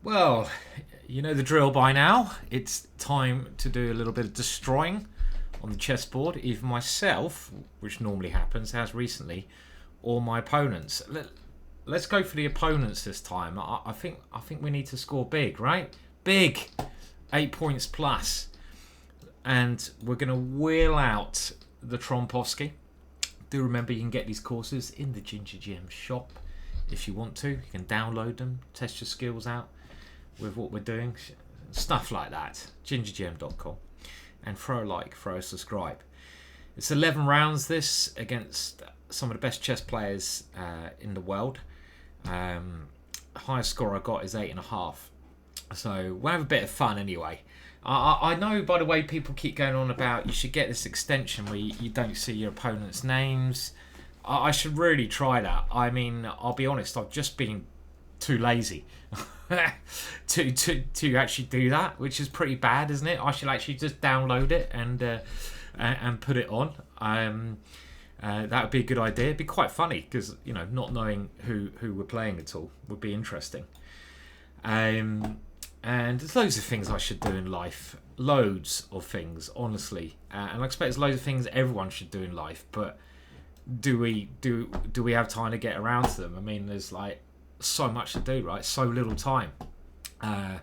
Well, you know the drill by now. It's time to do a little bit of destroying on the chessboard. Either myself, which normally happens, has recently, or my opponents. Let's go for the opponents this time. I think we need to score big, right? Big, 8 points plus, and we're going to wheel out the Trompovsky. Do remember you can get these courses in the GingerGM shop if you want to. You can download them, test your skills out with what we're doing, stuff like that. GingerGM.com, and throw a like, throw a subscribe. It's 11 rounds this against some of the best chess players in the world. Highest score I got is 8.5. So we'll have a bit of fun anyway. I know, by the way, people keep going on about you should get this extension where you don't see your opponent's names. I should really try that. I mean, I'll be honest, I've just been too lazy to actually do that, which is pretty bad, isn't it? I should actually just download it and put it on. That would be a good idea. It'd be quite funny because, you know, not knowing who we're playing at all would be interesting. And there's loads of things I should do in life. Loads of things, honestly. And I expect there's loads of things everyone should do in life. But do we have time to get around to them? I mean, there's like so much to do, right? So little time. I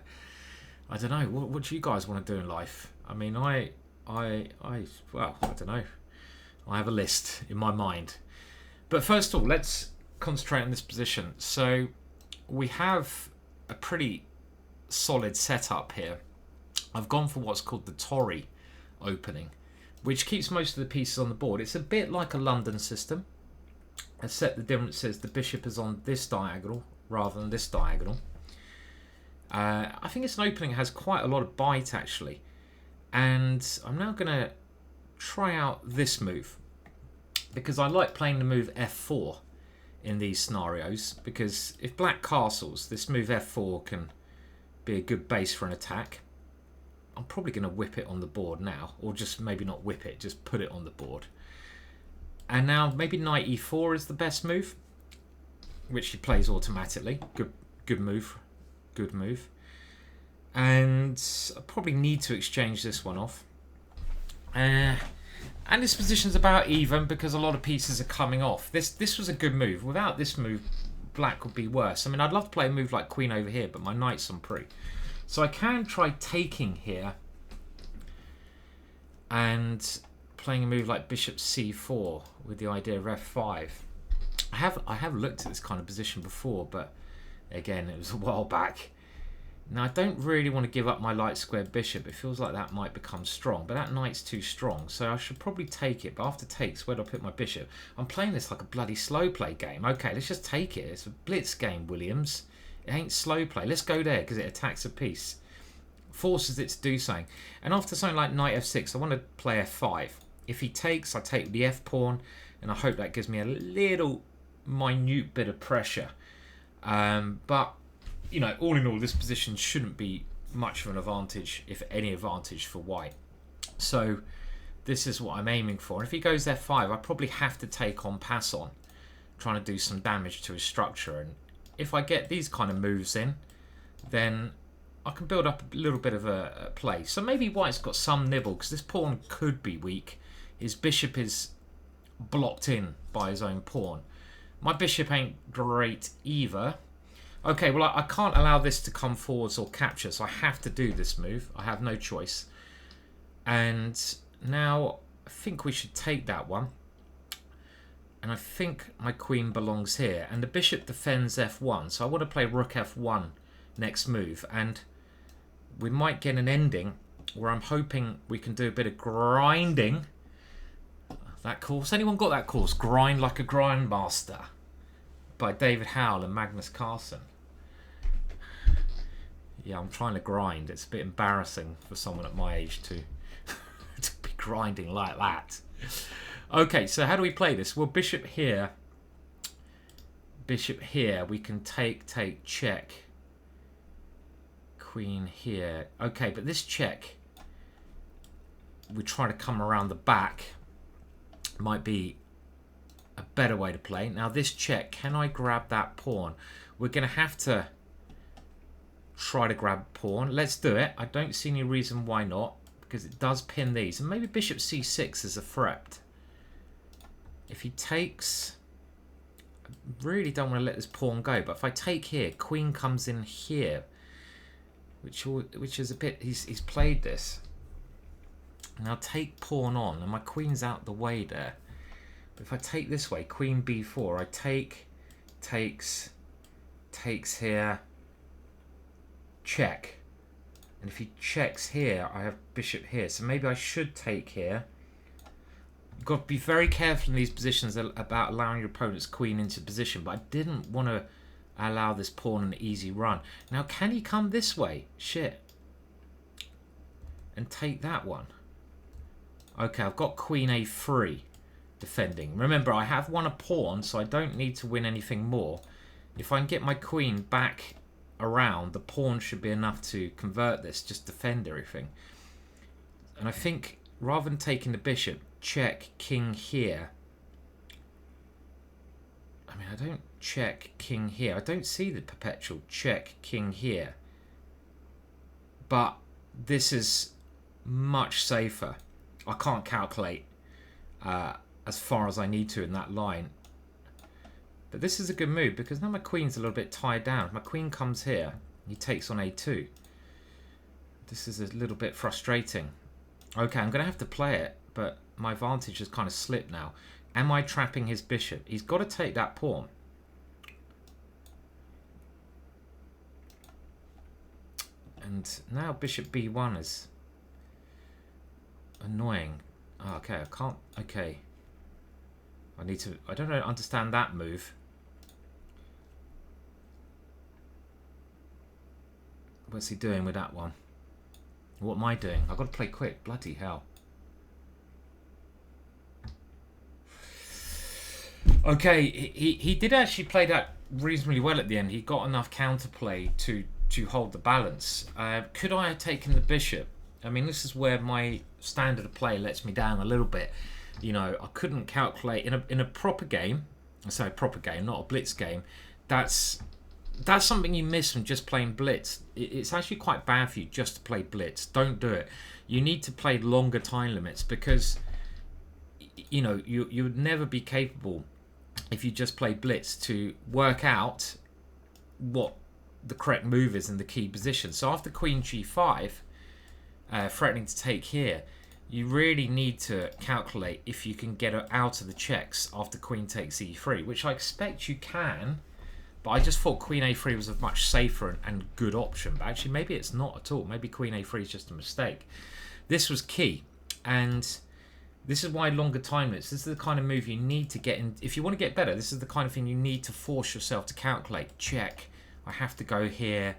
don't know. What do you guys want to do in life? I mean, well, I don't know. I have a list in my mind. But first of all, let's concentrate on this position. So we have a pretty solid setup here. I've gone for what's called the Torrey opening, which keeps most of the pieces on the board. It's a bit like a London system, except the difference is the bishop is on this diagonal rather than this diagonal. I think it's an opening that has quite a lot of bite, actually. And I'm now going to try out this move, because I like playing the move f4 in these scenarios, because if black castles, this move f4 can be a good base for an attack. I'm probably going to whip it on the board now, or just maybe not whip it, just put it on the board. And now maybe knight e4 is the best move, which he plays automatically. Good move. And I probably need to exchange this one off. And this position's about even because a lot of pieces are coming off. This was a good move. Without this move, black would be worse. I mean, I'd love to play a move like queen over here, but my knight's on pre. So I can try taking here and playing a move like bishop c4 with the idea of f5. I have looked at this kind of position before, but again, it was a while back. Now, I don't really want to give up my light square bishop. It feels like that might become strong, but that knight's too strong, so I should probably take it. But after takes, where do I put my bishop? I'm playing this like a bloody slow play game. Okay, let's just take it. It's a blitz game, Williams. It ain't slow play. Let's go there because it attacks a piece. Forces it to do something. And after something like knight f6, I want to play f5. If he takes, I take the f pawn, and I hope that gives me a little minute bit of pressure. But you know, all in all, this position shouldn't be much of an advantage, if any advantage, for white. So this is what I'm aiming for. And if he goes f5, I probably have to take on pass on, trying to do some damage to his structure. And if I get these kind of moves in, then I can build up a little bit of a play. So maybe white's got some nibble, because this pawn could be weak. His bishop is blocked in by his own pawn. My bishop ain't great either. Okay, well, I can't allow this to come forwards or capture, so I have to do this move. I have no choice. And now I think we should take that one. And I think my queen belongs here. And the bishop defends f1, so I want to play rook f1 next move. And we might get an ending where I'm hoping we can do a bit of grinding. That course? Anyone got that course? Grind Like a Grandmaster by David Howell and Magnus Carlsen. Yeah, I'm trying to grind. It's a bit embarrassing for someone at my age to be grinding like that. Okay, so how do we play this? Well, bishop here. Bishop here. We can take, check. Queen here. Okay, but this check, we try to come around the back. Might be a better way to play. Now this check, can I grab that pawn? We're going to have to try to grab a pawn. Let's do it. I don't see any reason why not, because it does pin these. And maybe bishop c6 is a threat. If he takes... I really don't want to let this pawn go, but if I take here, queen comes in here, which is a bit... He's played this. Now take pawn on, and my queen's out the way there. But if I take this way, queen b4, I take, takes here, check. And if he checks here, I have bishop here. So maybe I should take here. You've got to be very careful in these positions about allowing your opponent's queen into position. But I didn't want to allow this pawn an easy run. Now, can he come this way? Shit. And take that one. Okay, I've got queen a3 defending. Remember, I have won a pawn, so I don't need to win anything more. If I can get my queen back around, the pawn should be enough to convert this, just defend everything. And I think rather than taking the bishop, check king here. I mean, I don't check king here. I don't see the perpetual check king here. But this is much safer. I can't calculate as far as I need to in that line. But this is a good move because now my queen's a little bit tied down. If my queen comes here, he takes on a2. This is a little bit frustrating. Okay, I'm going to have to play it, but my advantage has kind of slipped now. Am I trapping his bishop? He's got to take that pawn. And now bishop b1 is annoying. Oh, okay, I can't... Okay. I need to... I don't understand that move. What's he doing with that one? What am I doing? I've got to play quick. Bloody hell. Okay, he did actually play that reasonably well at the end. He got enough counterplay to hold the balance. Could I have taken the bishop? I mean, this is where my standard of play lets me down a little bit. You know, I couldn't calculate in a proper game. Sorry, proper game, not a blitz game. That's something you miss from just playing blitz. It's actually quite bad for you just to play blitz. Don't do it. You need to play longer time limits because you know you would never be capable if you just play blitz to work out what the correct move is in the key position. So after queen g5, threatening to take here, you really need to calculate if you can get her out of the checks after queen takes e3, which I expect you can, but I just thought queen a3 was a much safer and good option. But actually maybe it's not at all. Maybe queen a3 is just a mistake. This was key, and this is why longer time limits. This is the kind of move you need to get in. If you want to get better, this is the kind of thing you need to force yourself to calculate. Check. I have to go here.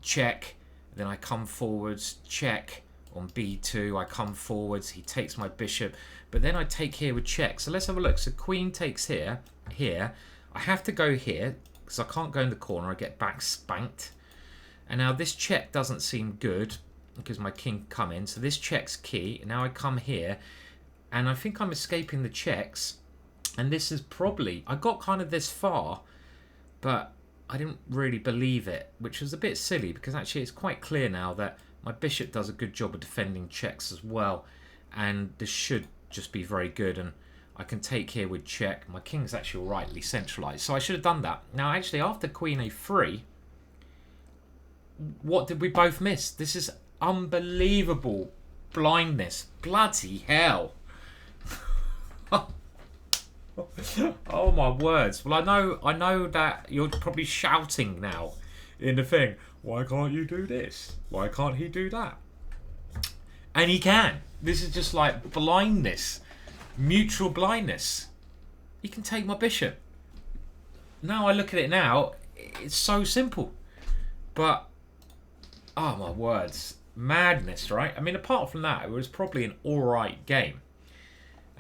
Check. Then I come forwards. Check. On b2, I come forwards. He takes my bishop. But then I take here with check. So let's have a look. So queen takes here. Here. I have to go here because I can't go in the corner. I get back spanked. And now this check doesn't seem good because my king come in. So this check's key. Now I come here. And I think I'm escaping the checks. And this is probably... I got kind of this far, but I didn't really believe it, which was a bit silly because actually it's quite clear now that my bishop does a good job of defending checks as well. And this should just be very good. And I can take here with check. My king's actually rightly centralized. So I should have done that. Now, actually, after queen a3, what did we both miss? This is unbelievable blindness. Bloody hell. Oh my words. Well, I know that you're probably shouting now in the thing. Why can't you do this? Why can't he do that? And he can. This is just like blindness. Mutual blindness. He can take my bishop. Now I look at it now, it's so simple. But, oh my words. Madness, right? I mean, apart from that, it was probably an alright game.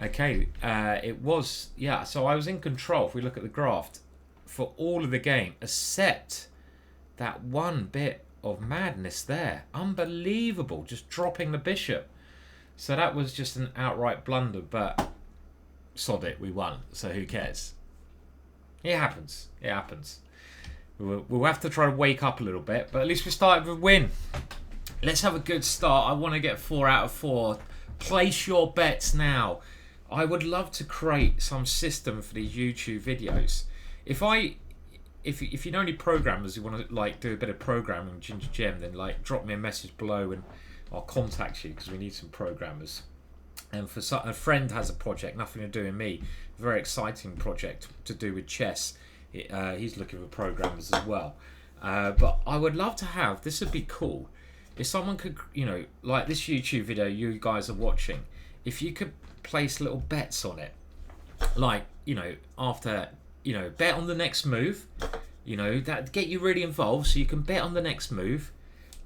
Okay, it was, yeah, so I was in control, if we look at the graph, for all of the game, except that one bit of madness there. Unbelievable, just dropping the bishop. So that was just an outright blunder, but sod it, we won, so who cares? It happens, it happens. We'll have to try to wake up a little bit, but at least we started with a win. Let's have a good start. I want to get 4 out of 4. Place your bets now. I would love to create some system for these YouTube videos. If you know any programmers who want to like do a bit of programming with GingerGM, then like drop me a message below and I'll contact you, because we need some programmers. And for a friend has a project, nothing to do with me, a very exciting project to do with chess. He's looking for programmers as well. But I would love to have, this would be cool, if someone could, you know, like this YouTube video you guys are watching, if you could place little bets on it, like, you know, after, you know, bet on the next move, you know, that get you really involved, so you can bet on the next move.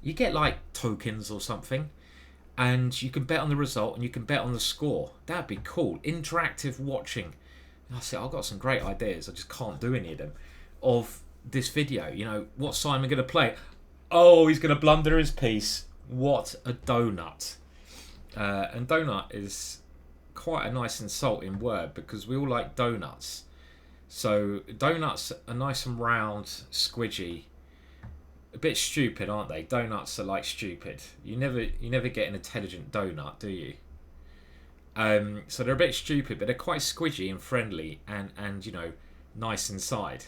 You get like tokens or something, and you can bet on the result, and you can bet on the score. That'd be cool. Interactive watching. I say I've got some great ideas. I just can't do any of them. Of this video, you know, what's Simon going to play? Oh, he's going to blunder his piece. What a donut! And donut is quite a nice insulting word, because we all like donuts. So donuts are nice and round, squidgy. A bit stupid, aren't they? Donuts are like stupid. You never get an intelligent donut, do you? So they're a bit stupid, but they're quite squidgy and friendly, and you know, nice inside.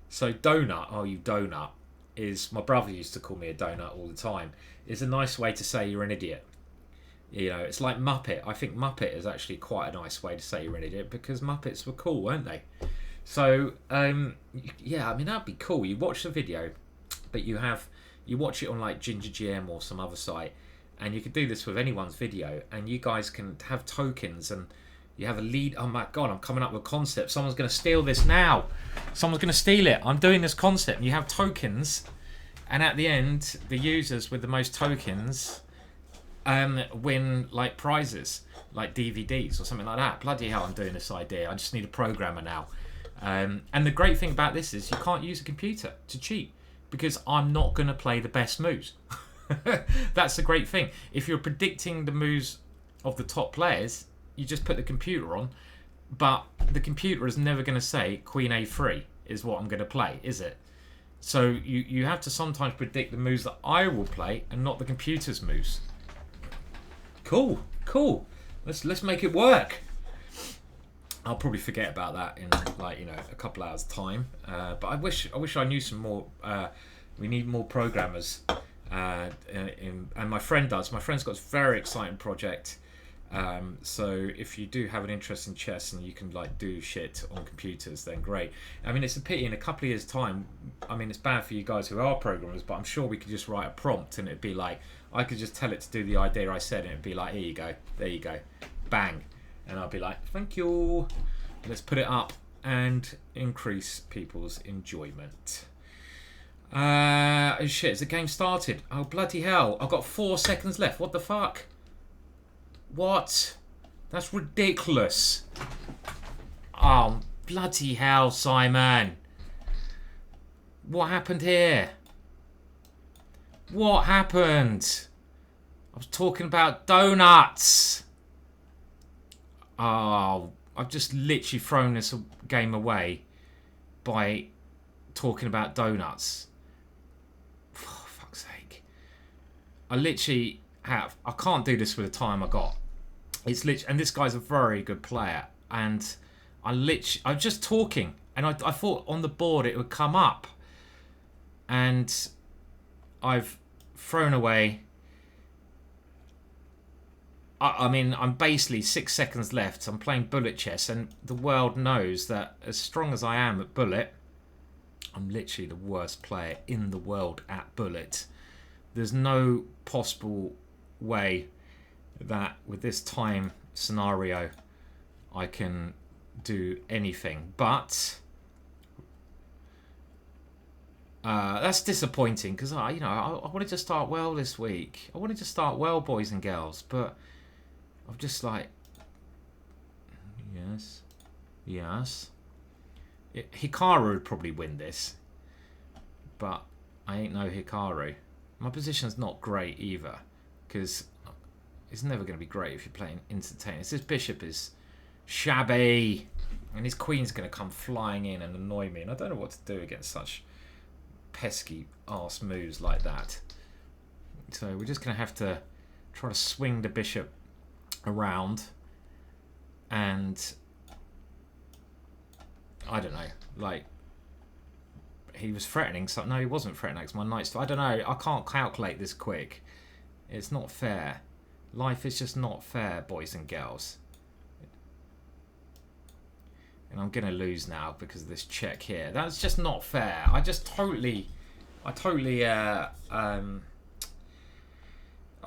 So donut, oh you donut, is, my brother used to call me a donut all the time, is a nice way to say you're an idiot. You know, it's like Muppet. I think Muppet is actually quite a nice way to say you're an idiot, because Muppets were cool, weren't they? So yeah, I mean, that'd be cool. You watch the video, but you watch it on like GingerGM or some other site, and you could do this with anyone's video, and you guys can have tokens, and you have a lead. Oh my god, I'm coming up with a concept. Someone's going to steal this now. Someone's going to steal it. I'm doing this concept, and you have tokens, and at the end, the users with the most tokens win like prizes, like DVDs or something like that. Bloody hell, I'm doing this idea. I just need a programmer now. And the great thing about this is you can't use a computer to cheat, because I'm not going to play the best moves. That's the great thing. If you're predicting the moves of the top players, you just put the computer on, but the computer is never going to say Queen A3 is what I'm going to play, is it? So you have to sometimes predict the moves that I will play and not the computer's moves. Cool. Let's make it work. I'll probably forget about that in like, you know, a couple hours time. But I wish I knew some more. We need more programmers. And my friend does. My friend's got a very exciting project. So if you do have an interest in chess and you can like do shit on computers, then great. I mean, it's a pity in a couple of years' time. I mean, it's bad for you guys who are programmers, but I'm sure we could just write a prompt and it'd be like, I could just tell it to do the idea I said, and it'd be like, here you go, there you go, bang. And I'll be like, thank you. Let's put it up and increase people's enjoyment. Oh shit, has the game started? Oh bloody hell, I've got 4 seconds left. What the fuck? What? That's ridiculous. Oh bloody hell, Simon. What happened here? What happened? I was talking about donuts. Oh, I've just literally thrown this game away by talking about donuts. For fuck's sake. I literally have. I can't do this with the time I got. It's literally, and this guy's a very good player. And I'm just talking, and I thought on the board it would come up, and I've thrown away. I mean, I'm basically 6 seconds left. I'm playing bullet chess, and the world knows that as strong as I am at bullet, I'm literally the worst player in the world at bullet. There's no possible way that with this time scenario I can do anything. But that's disappointing, because I wanted to start well this week. I wanted to start well, boys and girls, but I'm just like, yes. Hikaru would probably win this, but I ain't no Hikaru. My position's not great either, because it's never going to be great if you're playing instantaneous. This bishop is shabby, and his queen's going to come flying in and annoy me, and I don't know what to do against such pesky arse moves like that. So we're just going to have to try to swing the bishop around, and I don't know, like, he was threatening something. No, he wasn't threatening, because my knight's... I don't know, I can't calculate this quick. It's not fair. Life is just not fair, boys and girls. And I'm going to lose now because of this check here. That's just not fair. I totally I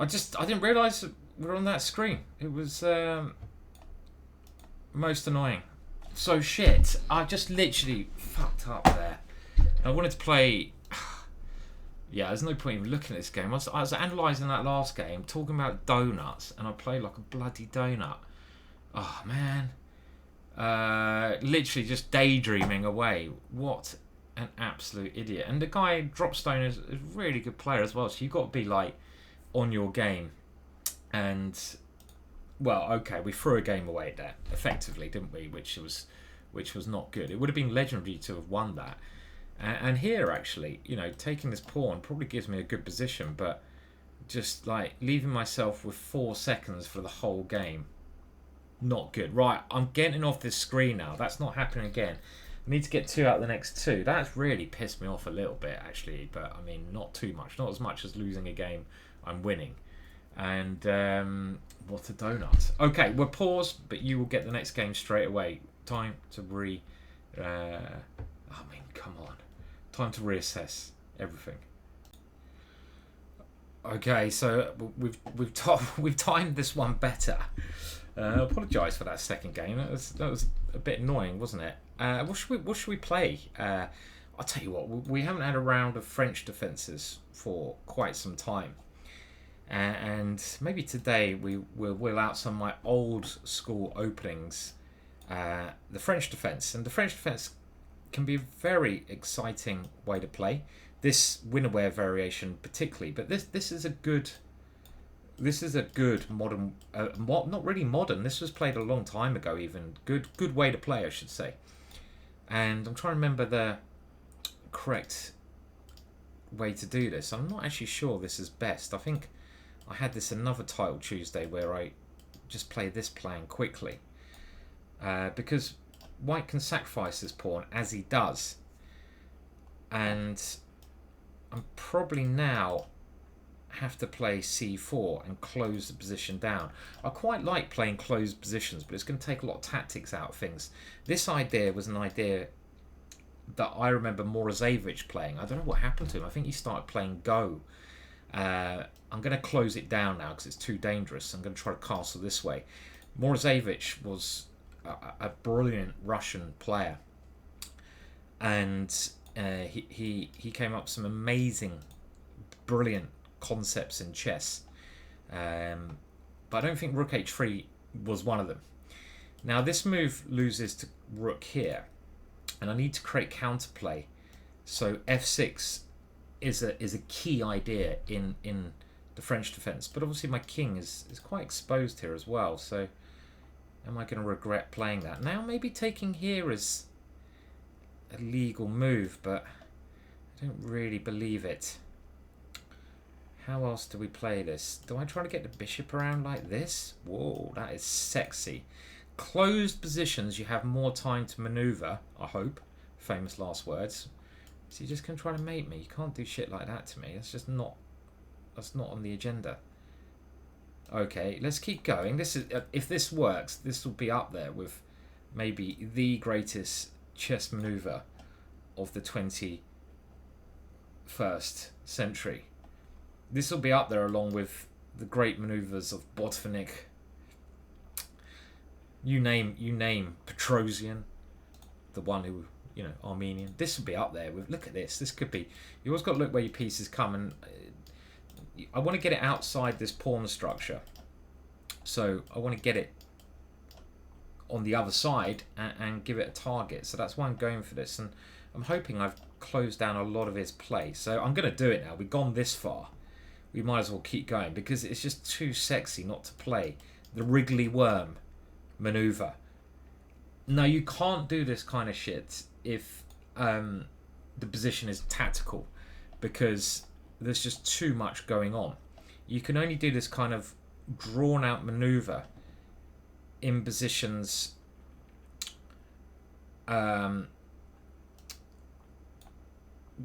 didn't realise we're on that screen. It was most annoying. So shit. I just literally fucked up there. I wanted to play... Yeah, there's no point even looking at this game. I was analysing that last game, talking about donuts, and I played like a bloody donut. Oh, man. Literally just daydreaming away. What an absolute idiot. And the guy, Dropstone, is a really good player as well, so you've got to be, like, on your game. And, well, okay, we threw a game away there, effectively, didn't we? Which was not good. It would have been legendary to have won that. And here, actually, you know, taking this pawn probably gives me a good position, but just, like, leaving myself with 4 seconds for the whole game, not good. Right, I'm getting off this screen now. That's not happening again. I need to get 2 out of the next 2. That's really pissed me off a little bit, actually, but, I mean, not too much. Not as much as losing a game I'm winning. And, what a donut. Okay, we'll pause, but you will get the next game straight away. Time to I mean, come on. Time to reassess everything. Okay, so we've timed this one better. I apologise for that second game. That was a bit annoying, wasn't it? What should we play? I'll tell you what. We haven't had a round of French defences for quite some time, and maybe today we'll wheel out some of my old school openings. The French defence, and the French defence can be a very exciting way to play. This win-aware variation particularly, but this is a good modern, not really modern. This was played a long time ago, even good way to play, I should say. And I'm trying to remember the correct way to do this. I'm not actually sure this is best. I think I had this another title Tuesday where I just played this plan quickly, because White can sacrifice this pawn, as he does. And I'm probably now have to play c4 and close the position down. I quite like playing closed positions, but it's going to take a lot of tactics out of things. This idea was an idea that I remember Morozevich playing. I don't know what happened to him. I think he started playing Go. I'm going to close it down now because it's too dangerous. I'm going to try to castle this way. Morozevich was a brilliant Russian player, and he came up with some amazing, brilliant concepts in chess, but I don't think Rook h3 was one of them. Now this move loses to Rook here, and I need to create counterplay. So f6 is a key idea in the French defense, but obviously my king is quite exposed here as well. So am I going to regret playing that? Now maybe taking here is a legal move, but I don't really believe it. How else do we play this? Do I try to get the bishop around like this? Whoa, that is sexy. Closed positions, you have more time to maneuver, I hope. Famous last words. So you're just going to try to mate me. You can't do shit like that to me. That's not on the agenda. Okay, let's keep going. This is, if this works, this will be up there with maybe the greatest chess maneuver of the 21st century. This will be up there along with the great maneuvers of Botvinnik. You name Petrosian, the one who, you know, Armenian. This will be up there with. Look at this. This could be. You always got to look where your pieces come, and I want to get it outside this pawn structure. So I want to get it on the other side and give it a target. So that's why I'm going for this, and I'm hoping I've closed down a lot of his play. So I'm going to do it now. We've gone this far. We might as well keep going because it's just too sexy not to play the Wriggly Worm maneuver. No, you can't do this kind of shit if the position is tactical. because there's just too much going on. You can only do this kind of drawn out maneuver in positions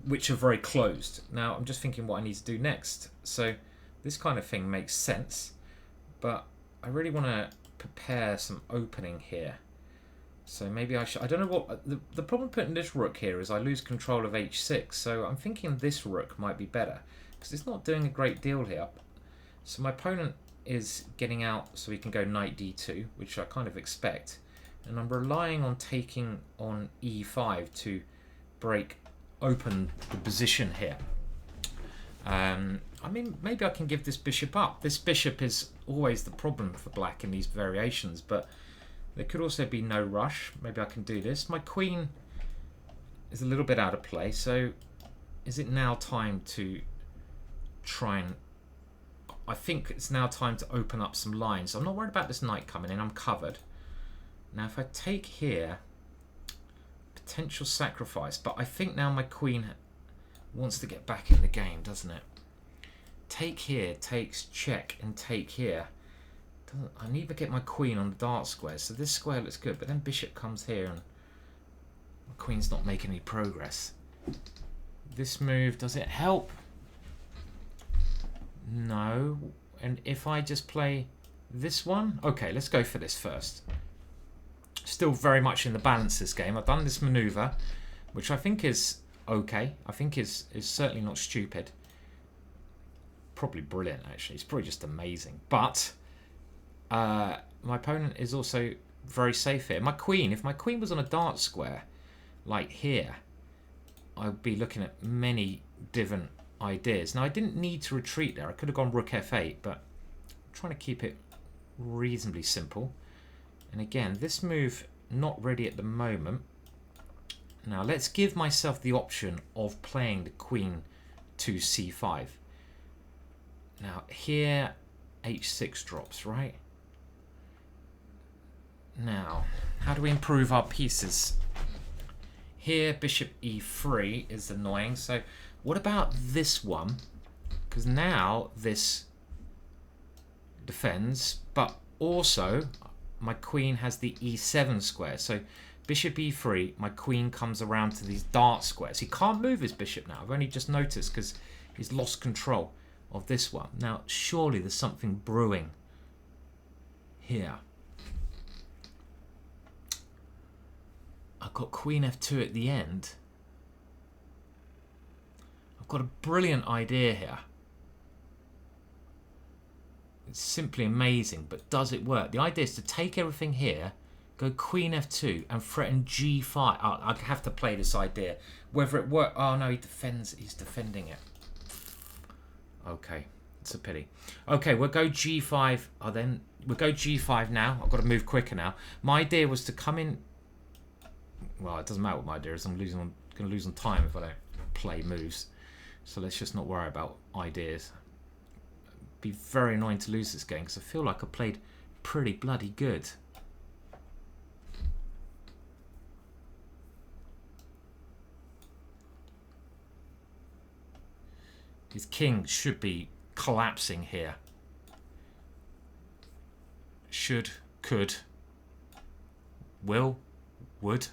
which are very closed. Now I'm just thinking what I need to do next. So this kind of thing makes sense, but I really want to prepare some opening here. So maybe I should... I don't know what... The problem putting this rook here is I lose control of h6. So I'm thinking this rook might be better, because it's not doing a great deal here. So my opponent is getting out so he can go knight d2, which I kind of expect. And I'm relying on taking on e5 to break open the position here. I mean, maybe I can give this bishop up. This bishop is always the problem for black in these variations, but there could also be no rush. Maybe I can do this. My queen is a little bit out of play, so is it now time to try and... I think it's now time to open up some lines. I'm not worried about this knight coming in. I'm covered. Now, if I take here, potential sacrifice, but I think now my queen wants to get back in the game, doesn't it? Take here, takes check, and take here. I need to get my queen on the dart square, so this square looks good, but then bishop comes here and my queen's not making any progress. This move, does it help? No. And if I just play this one? Okay, let's go for this first. Still very much in the balance this game. I've done this maneuver, which I think is okay. I think is certainly not stupid. Probably brilliant, actually. It's probably just amazing. But my opponent is also very safe here. My queen, if my queen was on a dart square, like here, I'd be looking at many different ideas. Now, I didn't need to retreat there. I could have gone rook f8, but I'm trying to keep it reasonably simple. And again, this move not ready at the moment. Now, let's give myself the option of playing the queen to c5. Now, here, h6 drops, right? Now, how do we improve our pieces? Here, bishop e3 is annoying. So what about this one? Because now this defends, but also my queen has the e7 square. So bishop e3, my queen comes around to these dart squares. He can't move his bishop now. I've only just noticed because he's lost control of this one. Now, surely there's something brewing here. I've got queen f2 at the end. I've got a brilliant idea here. It's simply amazing, but does it work? The idea is to take everything here, go queen f2 and threaten g5. I have to play this idea. Whether it works... Oh, no, he defends. He's defending it. Okay, it's a pity. Okay, we'll go g5. Oh, then we'll go g5 now. I've got to move quicker now. My idea was to come in... Well, it doesn't matter what my idea is. I'm going to lose on time if I don't play moves. So let's just not worry about ideas. It'd be very annoying to lose this game because I feel like I played pretty bloody good. His king should be collapsing here. Should, could, will, would.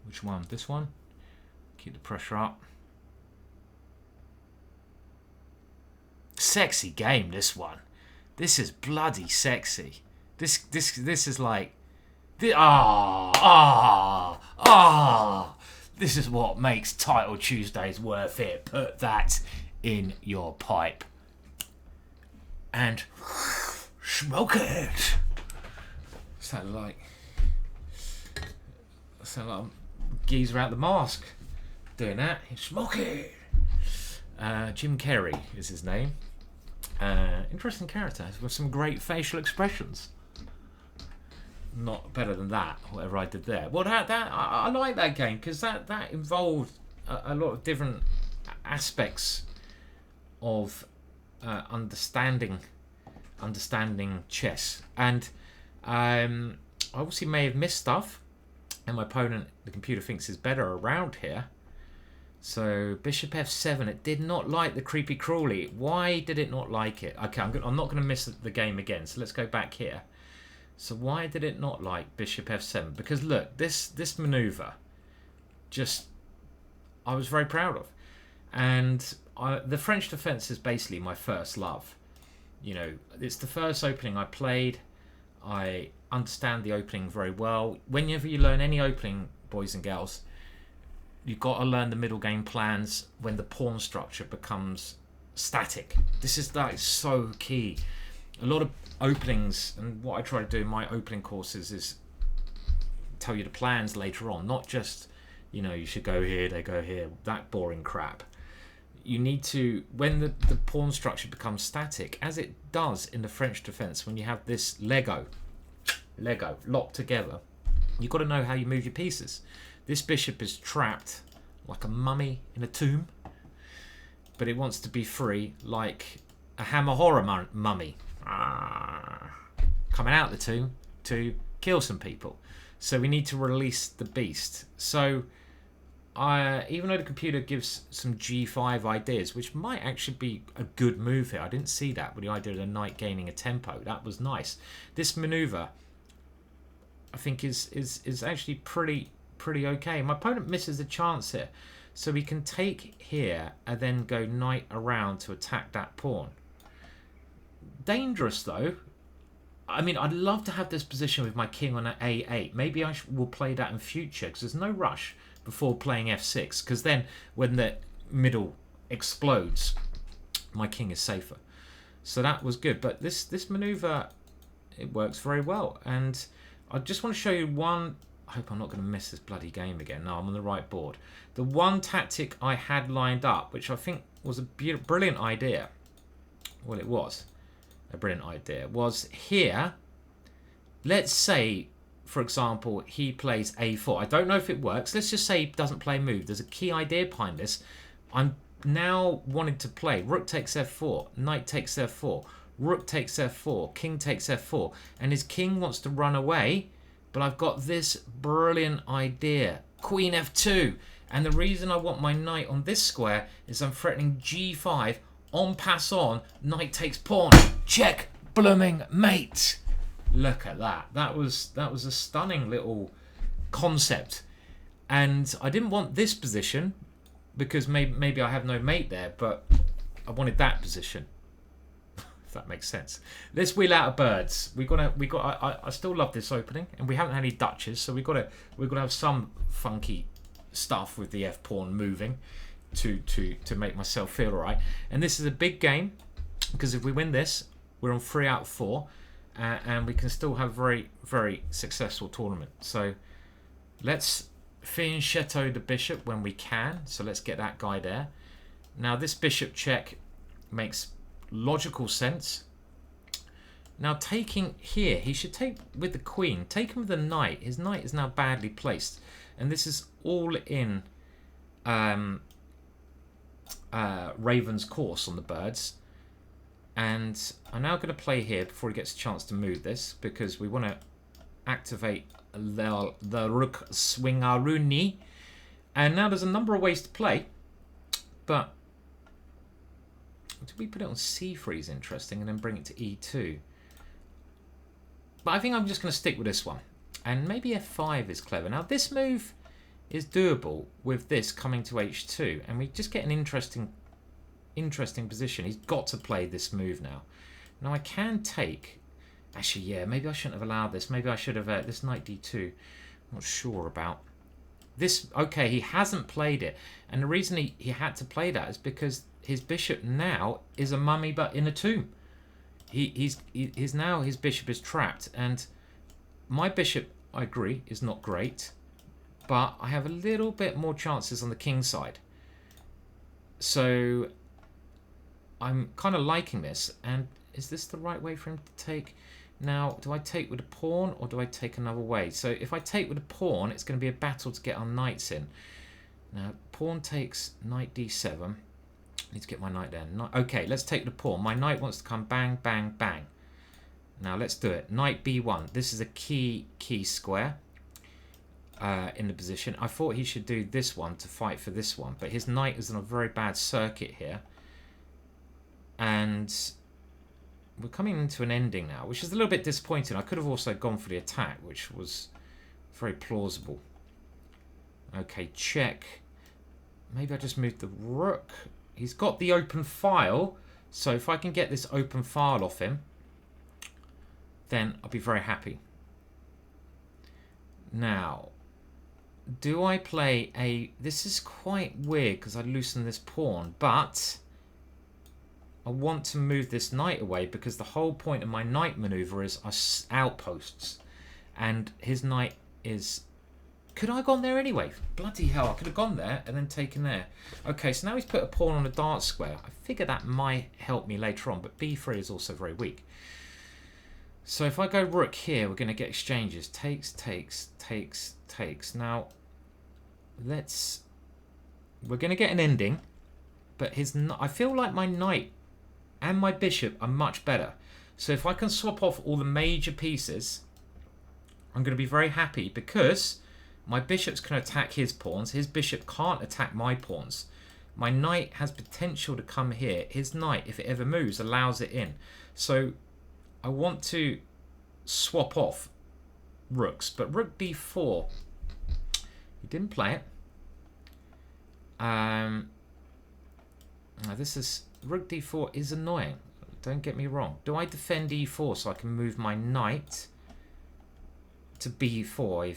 Which one? This one? Keep the pressure up. Sexy game, this one. This is bloody sexy. This is like... This is what makes Title Tuesdays worth it. Put that in your pipe. And smoke it. Sound like geezer out the mask doing that. Smoke it. Jim Carrey is his name. Interesting character with some great facial expressions. Not better than that, whatever I did there. Well, I like that game because that involved a lot of different aspects of understanding understanding chess. And I obviously may have missed stuff, and my opponent, the computer, thinks is better around here. So bishop f7, it did not like the creepy crawly. Why did it not like it? Okay, I'm not going to miss the game again, so let's go back here. So why did it not like bishop f7? Because look, this maneuver, just, I was very proud of. And the French defense is basically my first love. You know, it's the first opening I played. I understand the opening very well. Whenever you learn any opening, boys and girls, you've got to learn the middle game plans when the pawn structure becomes static. This is like so key. A lot of openings, and what I try to do in my opening courses is tell you the plans later on, not just, you know, you should go here, they go here, that boring crap. You need to, when the pawn structure becomes static, as it does in the French defense, when you have this Lego locked together, you've got to know how you move your pieces. This bishop is trapped like a mummy in a tomb, but it wants to be free like a Hammer horror mummy. Coming out the tomb to kill some people. So we need to release the beast. So even though the computer gives some g5 ideas, which might actually be a good move here, I didn't see that with the idea of the knight gaining a tempo. That was nice. This maneuver, I think, is actually pretty okay. My opponent misses a chance here, so we can take here and then go knight around to attack that pawn. Dangerous though. I mean, I'd love to have this position with my king on an a8. Maybe I will play that in future, because there's no rush before playing f6, because then when the middle explodes, my king is safer. So that was good. But this maneuver, it works very well. And I just want to show you one. I hope I'm not going to miss this bloody game again. No, I'm on the right board. The one tactic I had lined up, which I think was a brilliant idea. Well, it was a brilliant idea. Was here. Let's say, for example, he plays a4. I don't know if it works. Let's just say he doesn't play a move. There's a key idea behind this. I'm now wanting to play rook takes f4, knight takes f4, rook takes f4, king takes f4, and his king wants to run away, but I've got this brilliant idea, queen f2, and the reason I want my knight on this square is I'm threatening g5, en passant, knight takes pawn, check, blooming mate. Look at that. That was a stunning little concept, and I didn't want this position because maybe I have no mate there, but I wanted that position. If that makes sense. Let's wheel out of birds. I still love this opening, and we haven't had any duchess, so we've got to have some funky stuff with the f pawn moving to make myself feel alright. And this is a big game, because if we win this, we're on 3 out of 4, and we can still have very, very successful tournament. So let's fianchetto the bishop when we can. So let's get that guy there. Now this bishop check makes logical sense. Now taking here, he should take with the queen. Take him with the knight. His knight is now badly placed, and this is all in Raven's course on the birds. And I'm now going to play here before he gets a chance to move this, because we want to activate the rook swingaruni. And now there's a number of ways to play, but did we put it on c3 is interesting, and then bring it to e2? But I think I'm just going to stick with this one, and maybe f5 is clever. Now this move is doable with this coming to h2, and we just get an interesting position. He's got to play this move now. Now I can take, actually, yeah, maybe I shouldn't have allowed this. Maybe I should have this knight d2. I'm not sure about this. Okay, he hasn't played it, and the reason he had to play that is because his bishop now is a mummy but in a tomb. He's now, his bishop is trapped, and my bishop, I agree, is not great, but I have a little bit more chances on the king side. So I'm kind of liking this. And is this the right way for him to take? Now, do I take with a pawn, or do I take another way? So if I take with a pawn, it's going to be a battle to get our knights in. Now, pawn takes knight d7. Need to get my knight there. Okay, let's take the pawn. My knight wants to come bang, bang, bang. Now let's do it. Knight b1. This is a key square in the position. I thought he should do this one to fight for this one, but his knight is on a very bad circuit here. And we're coming into an ending now, which is a little bit disappointing. I could have also gone for the attack, which was very plausible. Okay, check. Maybe I just moved the rook. He's got the open file, so if I can get this open file off him, then I'll be very happy. Now, do I play a... This is quite weird because I loosen this pawn, but I want to move this knight away because the whole point of my knight maneuver is outposts. And his knight is... Could I have gone there anyway? Bloody hell, I could have gone there and then taken there. Okay, so now he's put a pawn on a dart square. I figure that might help me later on, but b3 is also very weak. So if I go rook here, we're going to get exchanges. Takes, takes, takes, takes. Now, we're going to get an ending, but I feel like my knight and my bishop are much better. So if I can swap off all the major pieces, I'm going to be very happy because my bishops can attack his pawns. His bishop can't attack my pawns. My knight has potential to come here. His knight, if it ever moves, allows it in. So I want to swap off rooks, but rook b4, he didn't play it. Now this is rook d4 is annoying. Don't get me wrong. Do I defend e4 so I can move my knight to b5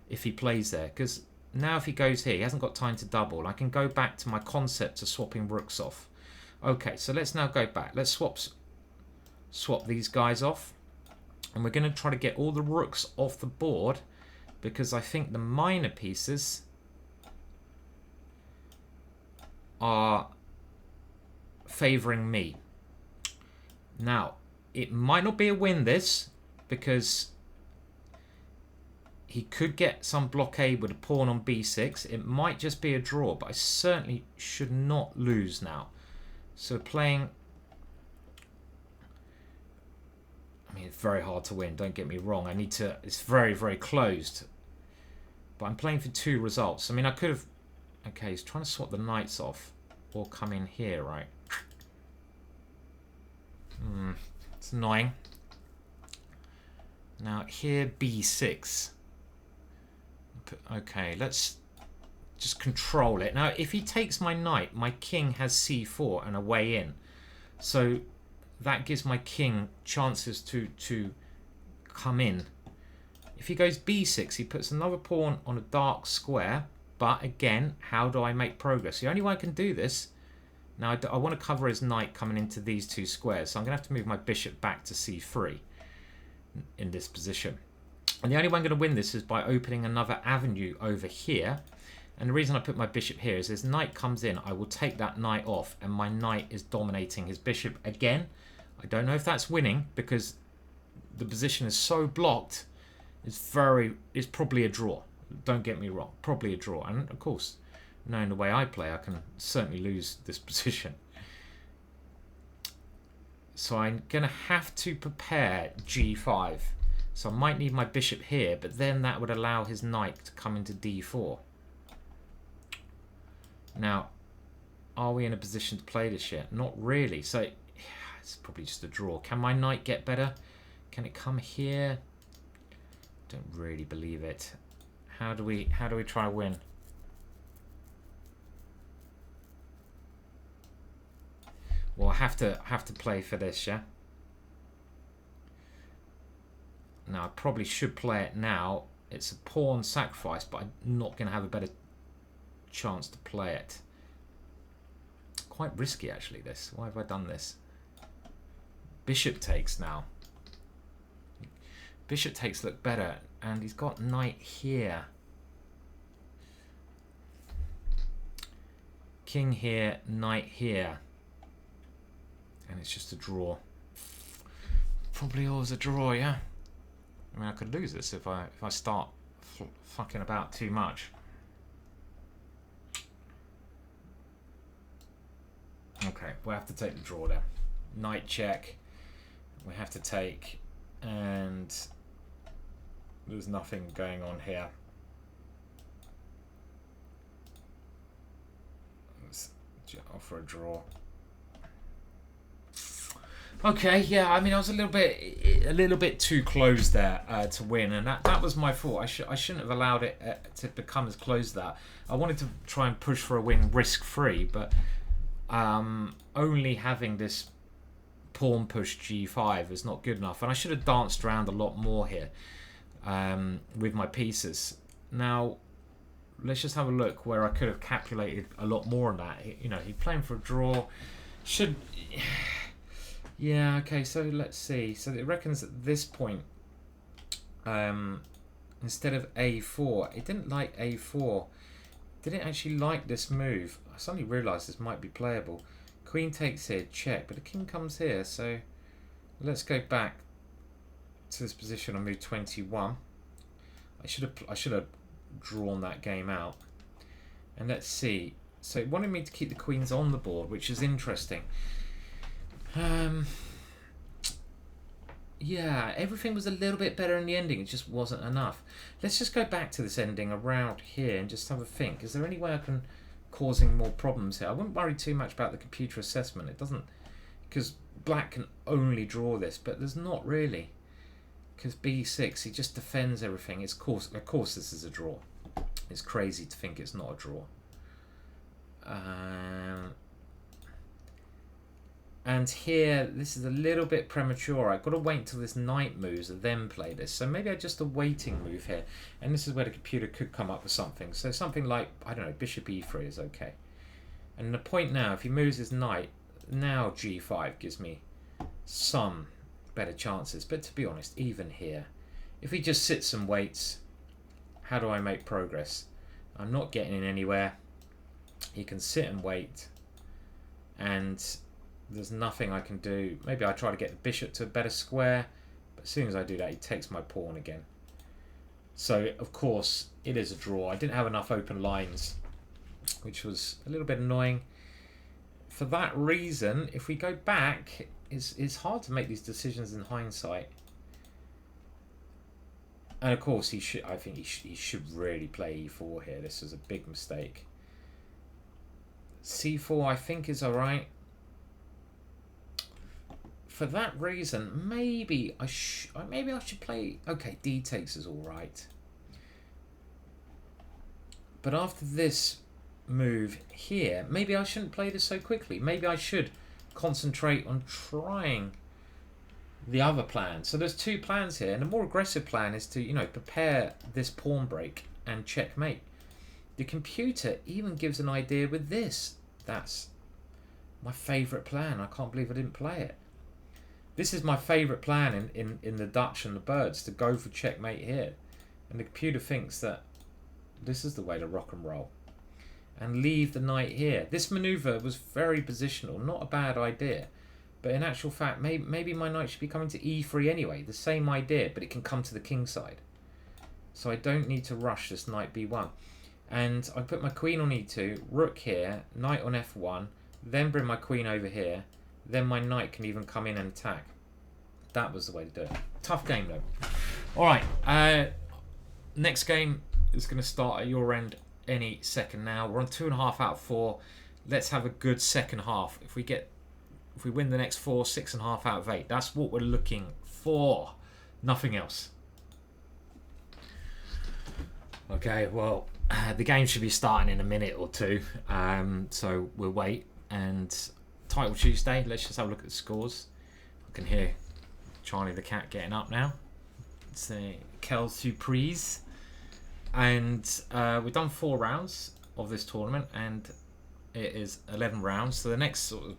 if he plays there? Because now if he goes here, he hasn't got time to double. I can go back to my concept of swapping rooks off. Okay, so let's now go back. Let's swap these guys off, and we're going to try to get all the rooks off the board because I think the minor pieces are favoring me. Now, it might not be a win this because he could get some blockade with a pawn on b6. It might just be a draw, but I certainly should not lose now. So playing... I mean, it's very hard to win, don't get me wrong. I need to... It's very, very closed. But I'm playing for 2 results. I mean, I could have... Okay, he's trying to swap the knights off. Or come in here, right? It's annoying. Now, here, b6. Okay, let's just control it. Now, if he takes my knight, my king has c4 and a way in. So that gives my king chances to come in. If he goes b6, he puts another pawn on a dark square. But again, how do I make progress? The only way I can do this... Now, I want to cover his knight coming into these 2 squares. So I'm going to have to move my bishop back to c3 in this position. And the only way I'm going to win this is by opening another avenue over here. And the reason I put my bishop here is his knight comes in. I will take that knight off, and my knight is dominating his bishop again. I don't know if that's winning because the position is so blocked. It's probably a draw. Don't get me wrong, probably a draw. And of course, knowing the way I play, I can certainly lose this position. So I'm going to have to prepare g5. So I might need my bishop here, but then that would allow his knight to come into d4. Now, are we in a position to play this yet? Not really. So yeah, it's probably just a draw. Can my knight get better? Can it come here? Don't really believe it. How do we try to win? Well, I have to play for this, yeah. Now I probably should play it now. It's a pawn sacrifice, but I'm not going to have a better chance to play it. Quite risky, actually. This. Why have I done this? Bishop takes now. Bishop takes look better, and he's got knight here. King here, knight here. And it's just a draw. Probably always a draw, yeah? I mean, I could lose this if I start fucking about too much. Okay, we'll have to take the draw there. Knight check. we have to take, and there's nothing going on here. Let's offer a draw. Okay, yeah, I mean, I was a little bit too close there to win, and that was my fault. I shouldn't have allowed it to become as close as that. I wanted to try and push for a win risk-free, but only having this pawn push g5 is not good enough, and I should have danced around a lot more here with my pieces. Now, let's just have a look where I could have calculated a lot more on that. You know, he's playing for a draw. Should... Yeah, okay, so let's see. So it reckons at this point, instead of a4, it didn't like a4. Didn't actually like this move. I suddenly realised this might be playable. Queen takes here, check, but the king comes here, so let's go back to this position on move 21. I should have drawn that game out. And let's see. So it wanted me to keep the queens on the board, which is interesting. Yeah, everything was a little bit better in the ending. It just wasn't enough. Let's just go back to this ending around here and just have a think. Is there any way I can causing more problems here? I wouldn't worry too much about the computer assessment. It doesn't, because black can only draw this, but there's not really. Because b6, he just defends everything. Of course, this is a draw. It's crazy to think it's not a draw. And here, this is a little bit premature. I've got to wait until this knight moves and then play this. So maybe I just a waiting move here. And this is where the computer could come up with something. So something like, I don't know, bishop e3 is okay. And the point now, if he moves his knight, now g5 gives me some better chances. But to be honest, even here, if he just sits and waits, how do I make progress? I'm not getting in anywhere. He can sit and wait. And there's nothing I can do. Maybe I try to get the bishop to a better square, but as soon as I do that, he takes my pawn again. So, of course, it is a draw. I didn't have enough open lines, which was a little bit annoying. For that reason, if we go back, it's hard to make these decisions in hindsight. And of course, I think he should really play e4 here. This was a big mistake. c4, I think, is alright. For that reason, maybe I should play. Okay, d takes is all right. But after this move here, maybe I shouldn't play this so quickly. Maybe I should concentrate on trying the other plan. So there's two plans here, and the more aggressive plan is to, you know, prepare this pawn break and checkmate. The computer even gives an idea with this. That's my favourite plan. I can't believe I didn't play it. This is my favourite plan in the Dutch and the birds, to go for checkmate here. And the computer thinks that this is the way to rock and roll. And leave the knight here. This manoeuvre was very positional, not a bad idea. But in actual fact, maybe my knight should be coming to e3 anyway. The same idea, but it can come to the king side. So I don't need to rush this knight b1. And I put my queen on e2, rook here, knight on f1, then bring my queen over here. Then my knight can even come in and attack. That was the way to do it. Tough game though. Alright, next game is going to start at your end any second now. We're on 2.5 out of 4. Let's have a good second half. If we win the next 4, 6.5 out of 8. That's what we're looking for. Nothing else. Okay, well, the game should be starting in a minute or two. So we'll wait. And Title Tuesday, let's just have a look at the scores. I can hear Charlie the cat getting up now. It's a Quelle Surprise. And we've done 4 rounds of this tournament, and it is 11 rounds. So the next sort of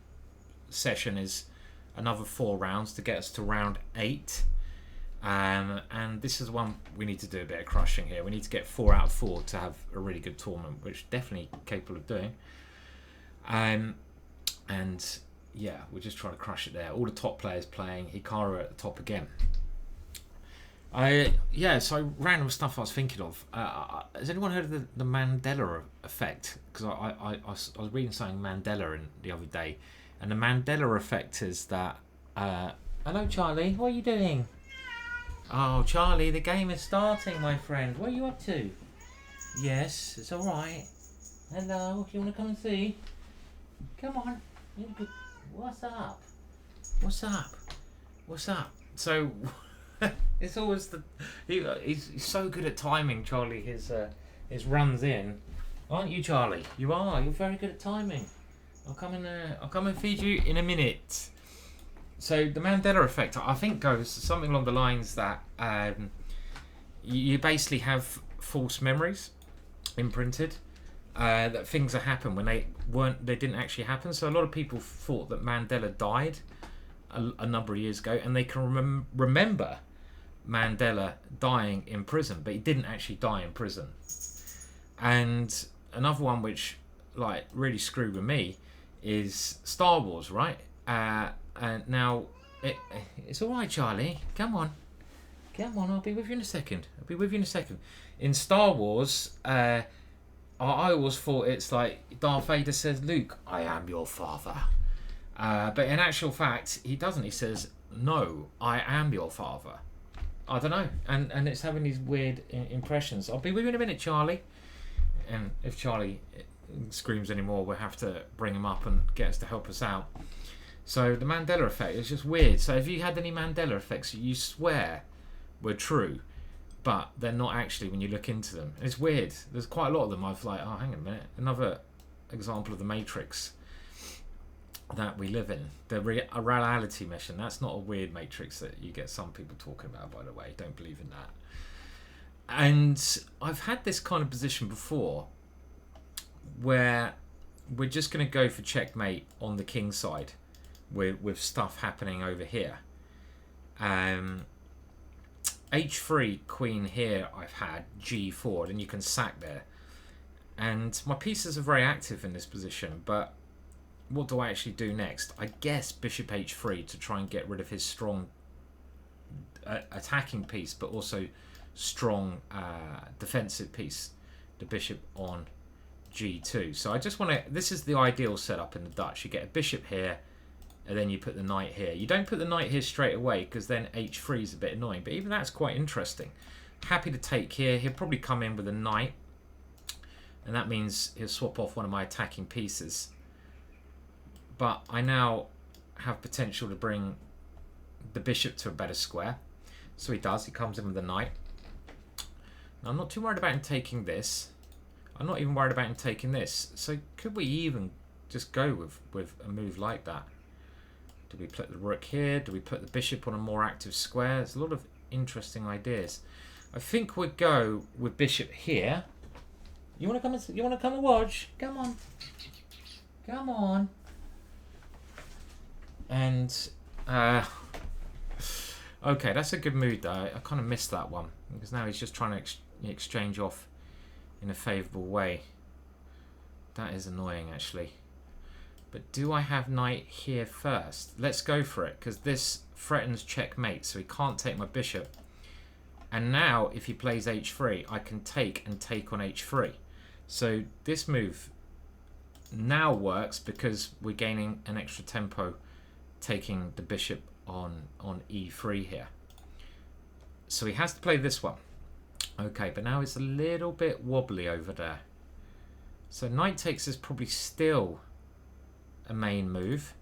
session is another 4 rounds to get us to round 8. And this is one we need to do a bit of crushing here. We need to get 4 out of 4 to have a really good tournament, which definitely capable of doing. And yeah, we're just trying to crush it there. All the top players playing. Hikaru at the top again. Yeah, so random stuff I was thinking of. Has anyone heard of the Mandela effect? Because I was reading something Mandela the other day, and the Mandela effect is that Hello, Charlie. What are you doing? Oh, Charlie, the game is starting, my friend. What are you up to? Yes, it's alright. Hello, you want to come and see? Come on. What's up? What's up? What's up? So, it's always he's so good at timing, Charlie. His runs in, aren't you, Charlie? You are. You're very good at timing. I'll come and feed you in a minute. So the Mandela effect, I think, goes something along the lines that you basically have false memories imprinted, that things that happen when they didn't actually happen. So a lot of people thought that Mandela died a number of years ago, and they can remember Mandela dying in prison, but he didn't actually die in prison. And another one which like really screwed with me is Star Wars, right? And now it's all right, Charlie. Come on. I'll be with you in a second. In Star Wars, I always thought it's like Darth Vader says, "Luke, I am your father," but in actual fact, he doesn't. He says, "No, I am your father." I don't know, and it's having these weird impressions. I'll be with you in a minute, Charlie. And if Charlie screams anymore, we'll have to bring him up and get us to help us out. So the Mandela effect is just weird. So if you had any Mandela effects you swear were true, but they're not actually when you look into them, it's weird. There's quite a lot of them. I've like, oh, hang on a minute. Another example of the Matrix that we live in. A reality mission. That's not a weird Matrix that you get some people talking about, by the way. Don't believe in that. And I've had this kind of position before where we're just going to go for checkmate on the king side with stuff happening over here. H3 queen here I've had, G4, then you can sack there. And my pieces are very active in this position, but what do I actually do next? I guess bishop H3 to try and get rid of his strong attacking piece, but also strong defensive piece, the bishop on G2. So I just want to, this is the ideal setup in the Dutch. You get a bishop here, and then you put the knight here. You don't put the knight here straight away, because then H3 is a bit annoying, but even that's quite interesting. Happy to take here. He'll probably come in with a knight, and that means he'll swap off one of my attacking pieces. But I now have potential to bring the bishop to a better square. So he does. He comes in with a knight. Now, I'm not too worried about him taking this. I'm not even worried about him taking this. So could we even just go with a move like that? Do we put the rook here? Do we put the bishop on a more active square? There's a lot of interesting ideas. I think we'd go with bishop here. You want to come and watch? Come on. Come on. And okay, that's a good mood though. I kind of missed that one because now he's just trying to exchange off in a favourable way. That is annoying actually. But do I have knight here first? Let's go for it, because this threatens checkmate, so he can't take my bishop. And now if he plays h3, I can take and take on h3. So this move now works because we're gaining an extra tempo taking the bishop on e3 here. So he has to play this one. Okay, but now it's a little bit wobbly over there. So knight takes is probably still a main move.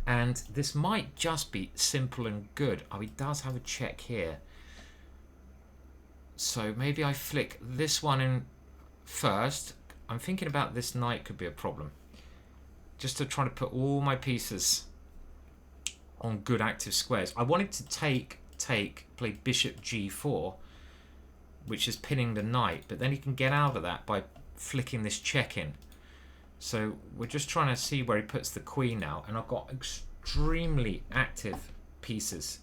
And this might just be simple and good. Oh, he does have a check here. So maybe I flick this one in first. I'm thinking about this knight could be a problem. Just to try to put all my pieces on good active squares. I wanted to play bishop g4, which is pinning the knight, but then he can get out of that by flicking this check in. So we're just trying to see where he puts the queen now, and I've got extremely active pieces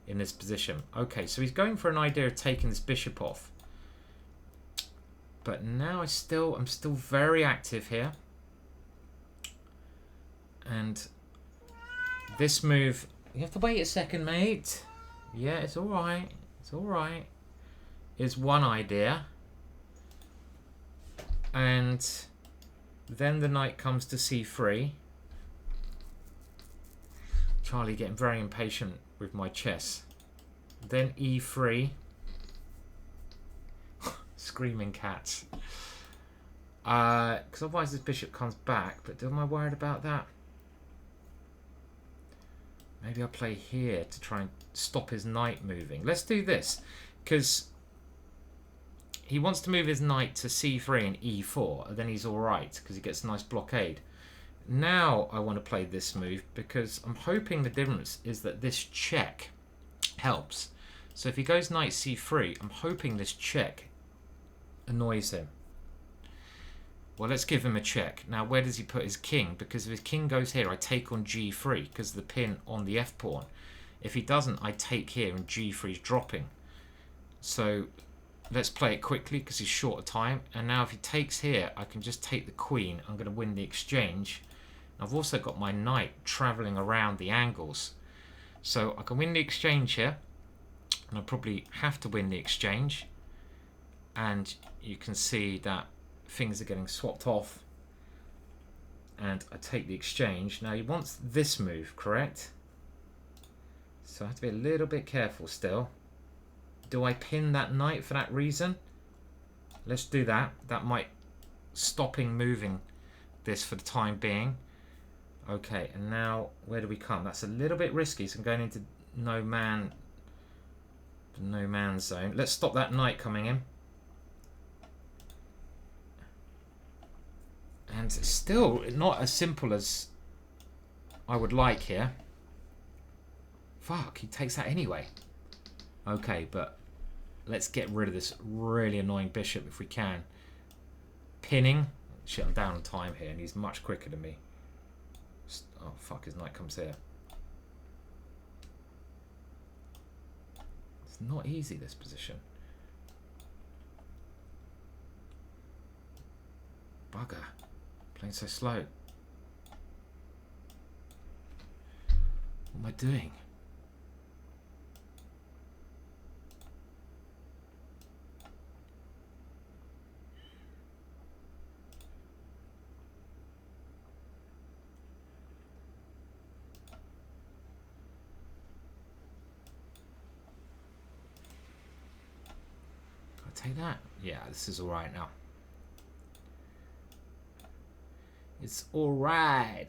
in this position. Okay, so he's going for an idea of taking this bishop off, but now I'm still very active here. And this move, you have to wait a second, mate. Yeah, it's all right. It's all right. Is one idea. And then the knight comes to c3. Charlie getting very impatient with my chess. Then e3. Screaming cats. Because otherwise this bishop comes back. But am I worried about that? Maybe I'll play here to try and stop his knight moving. Let's do this. Because he wants to move his knight to c3 and e4. And then he's alright. Because he gets a nice blockade. Now I want to play this move. Because I'm hoping the difference is that this check helps. So if he goes knight c3, I'm hoping this check annoys him. Well, let's give him a check. Now, where does he put his king? Because if his king goes here, I take on g3 because of the pin on the f-pawn. If he doesn't, I take here and g3 is dropping. So let's play it quickly because he's short of time. And now if he takes here, I can just take the queen. I'm going to win the exchange. I've also got my knight travelling around the angles. So I can win the exchange here. And I probably have to win the exchange. And you can see that things are getting swapped off. And I take the exchange. Now he wants this move, correct? So I have to be a little bit careful still. Do I pin that knight for that reason? Let's do that. That might stopping moving this for the time being. Okay, and now where do we come? That's a little bit risky, so I'm going into no man's zone. Let's stop that knight coming in. And it's still not as simple as I would like here. Fuck, he takes that anyway. Okay, but let's get rid of this really annoying bishop if we can. Pinning. Shit, I'm down on time here and he's much quicker than me. Oh, fuck, his knight comes here. It's not easy, this position. Bugger. Playing so slow. What am I doing? Take that? Yeah, this is alright now. It's alright.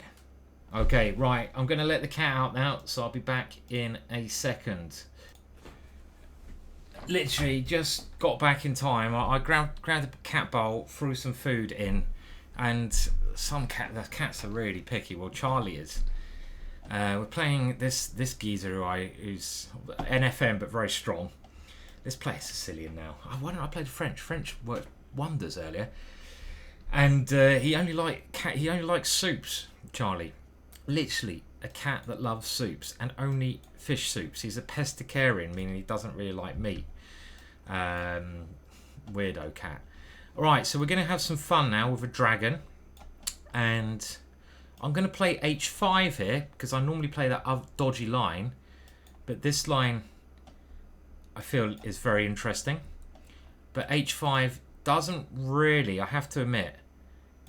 Okay, right. I'm going to let the cat out now, so I'll be back in a second. Literally just got back in time. I grabbed a cat bowl, threw some food in, and the cats are really picky. Well, Charlie is. We're playing this geezer who's NFM but very strong. Let's play a Sicilian now. Oh, why don't I play the French? French worked wonders earlier. And he only likes soups, Charlie. Literally a cat that loves soups and only fish soups. He's a pescatarian, meaning he doesn't really like meat. Weirdo cat. Alright, so we're going to have some fun now with a dragon. And I'm going to play h5 here, because I normally play that dodgy line. But this line, I feel, is very interesting. But h5 doesn't really, I have to admit,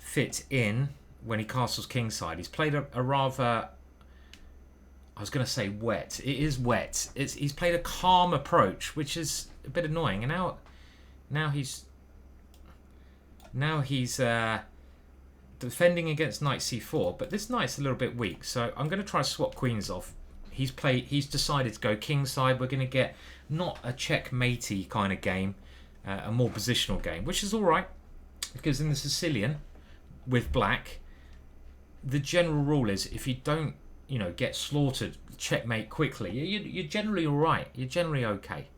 fit in when he castles kingside. He's played a rather, I was going to say wet. It is wet. He's played a calm approach, which is a bit annoying. And now he's defending against knight c4, but this knight's a little bit weak, so I'm going to try to swap queens off. He's decided to go kingside. We're going to get not a checkmatey kind of game, a more positional game, which is all right, because in the Sicilian with black, the general rule is if you don't, get slaughtered, checkmate quickly, you're generally all right. You're generally okay.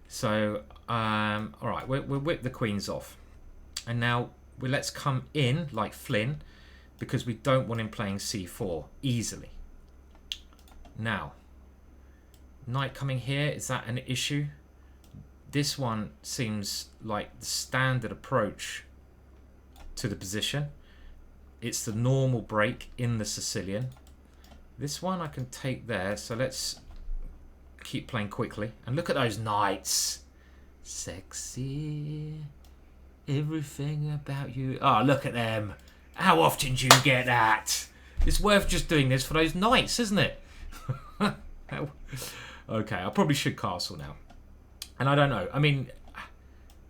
So, all right, we'll whip the queens off, and now let's come in like Flynn, because we don't want him playing c4 easily. Now, knight coming here, is that an issue? This one seems like the standard approach to the position. It's the normal break in the Sicilian. This one I can take there, so let's keep playing quickly. And look at those knights. Sexy. Everything about you. Oh, look at them. How often do you get that? It's worth just doing this for those knights, isn't it? Okay, I probably should castle now. And I don't know. I mean,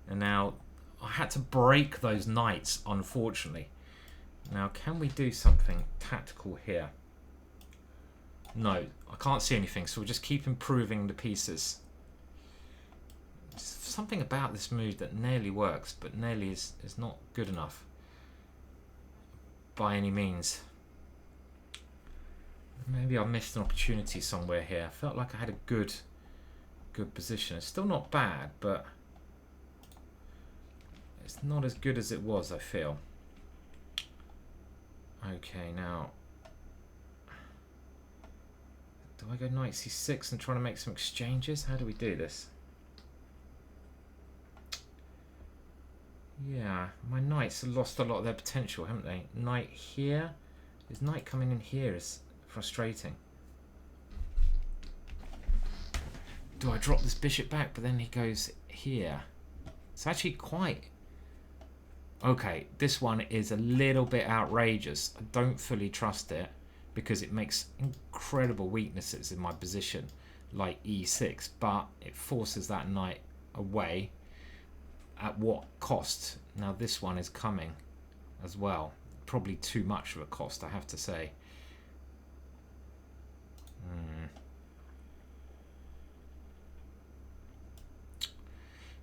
and now I had to break those knights, unfortunately. Now, can we do something tactical here? No, I can't see anything, so we'll just keep improving the pieces. There's something about this move that nearly works, but nearly is not good enough by any means. Maybe I missed an opportunity somewhere here. I felt like I had a good position. It's still not bad, but it's not as good as it was, I feel. Okay, now do I go knight c6 and try to make some exchanges? How do we do this? Yeah, my knights have lost a lot of their potential, haven't they? Knight here. His knight coming in here is frustrating. Do I drop this bishop back, but then he goes here? It's actually quite... Okay, this one is a little bit outrageous. I don't fully trust it because it makes incredible weaknesses in my position, like e6, but it forces that knight away. At what cost? Now this one is coming as well. Probably too much of a cost, I have to say.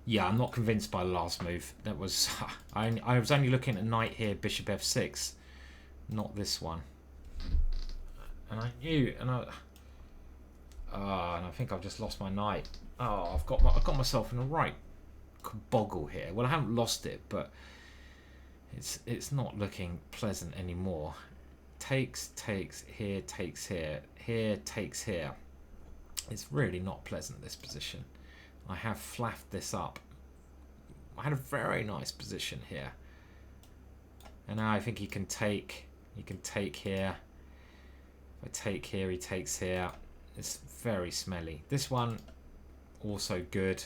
Yeah, I'm not convinced by the last move. That was I was only looking at knight here, bishop f6, not this one. And I knew, and I think I've just lost my knight. Oh, I've got myself in a right boggle here. Well, I haven't lost it, but it's not looking pleasant anymore. Takes here, takes here, takes here. It's really not pleasant, this position. I have flaffed this up. I had a very nice position here, and now I think he can take. He can take here. If I take here, he takes here. It's very smelly. This one also good.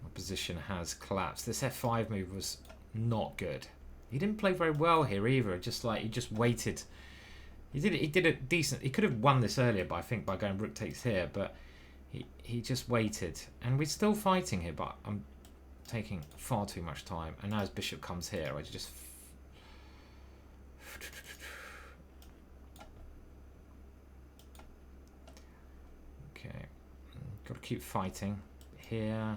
My position has collapsed. This f5 move was not good. He didn't play very well here either. Just like he just waited. He did it decent. He could have won this earlier, but I think by going rook takes here, but. He just waited, and we're still fighting here, but I'm taking far too much time. And now his bishop comes here, I just okay, got to keep fighting here.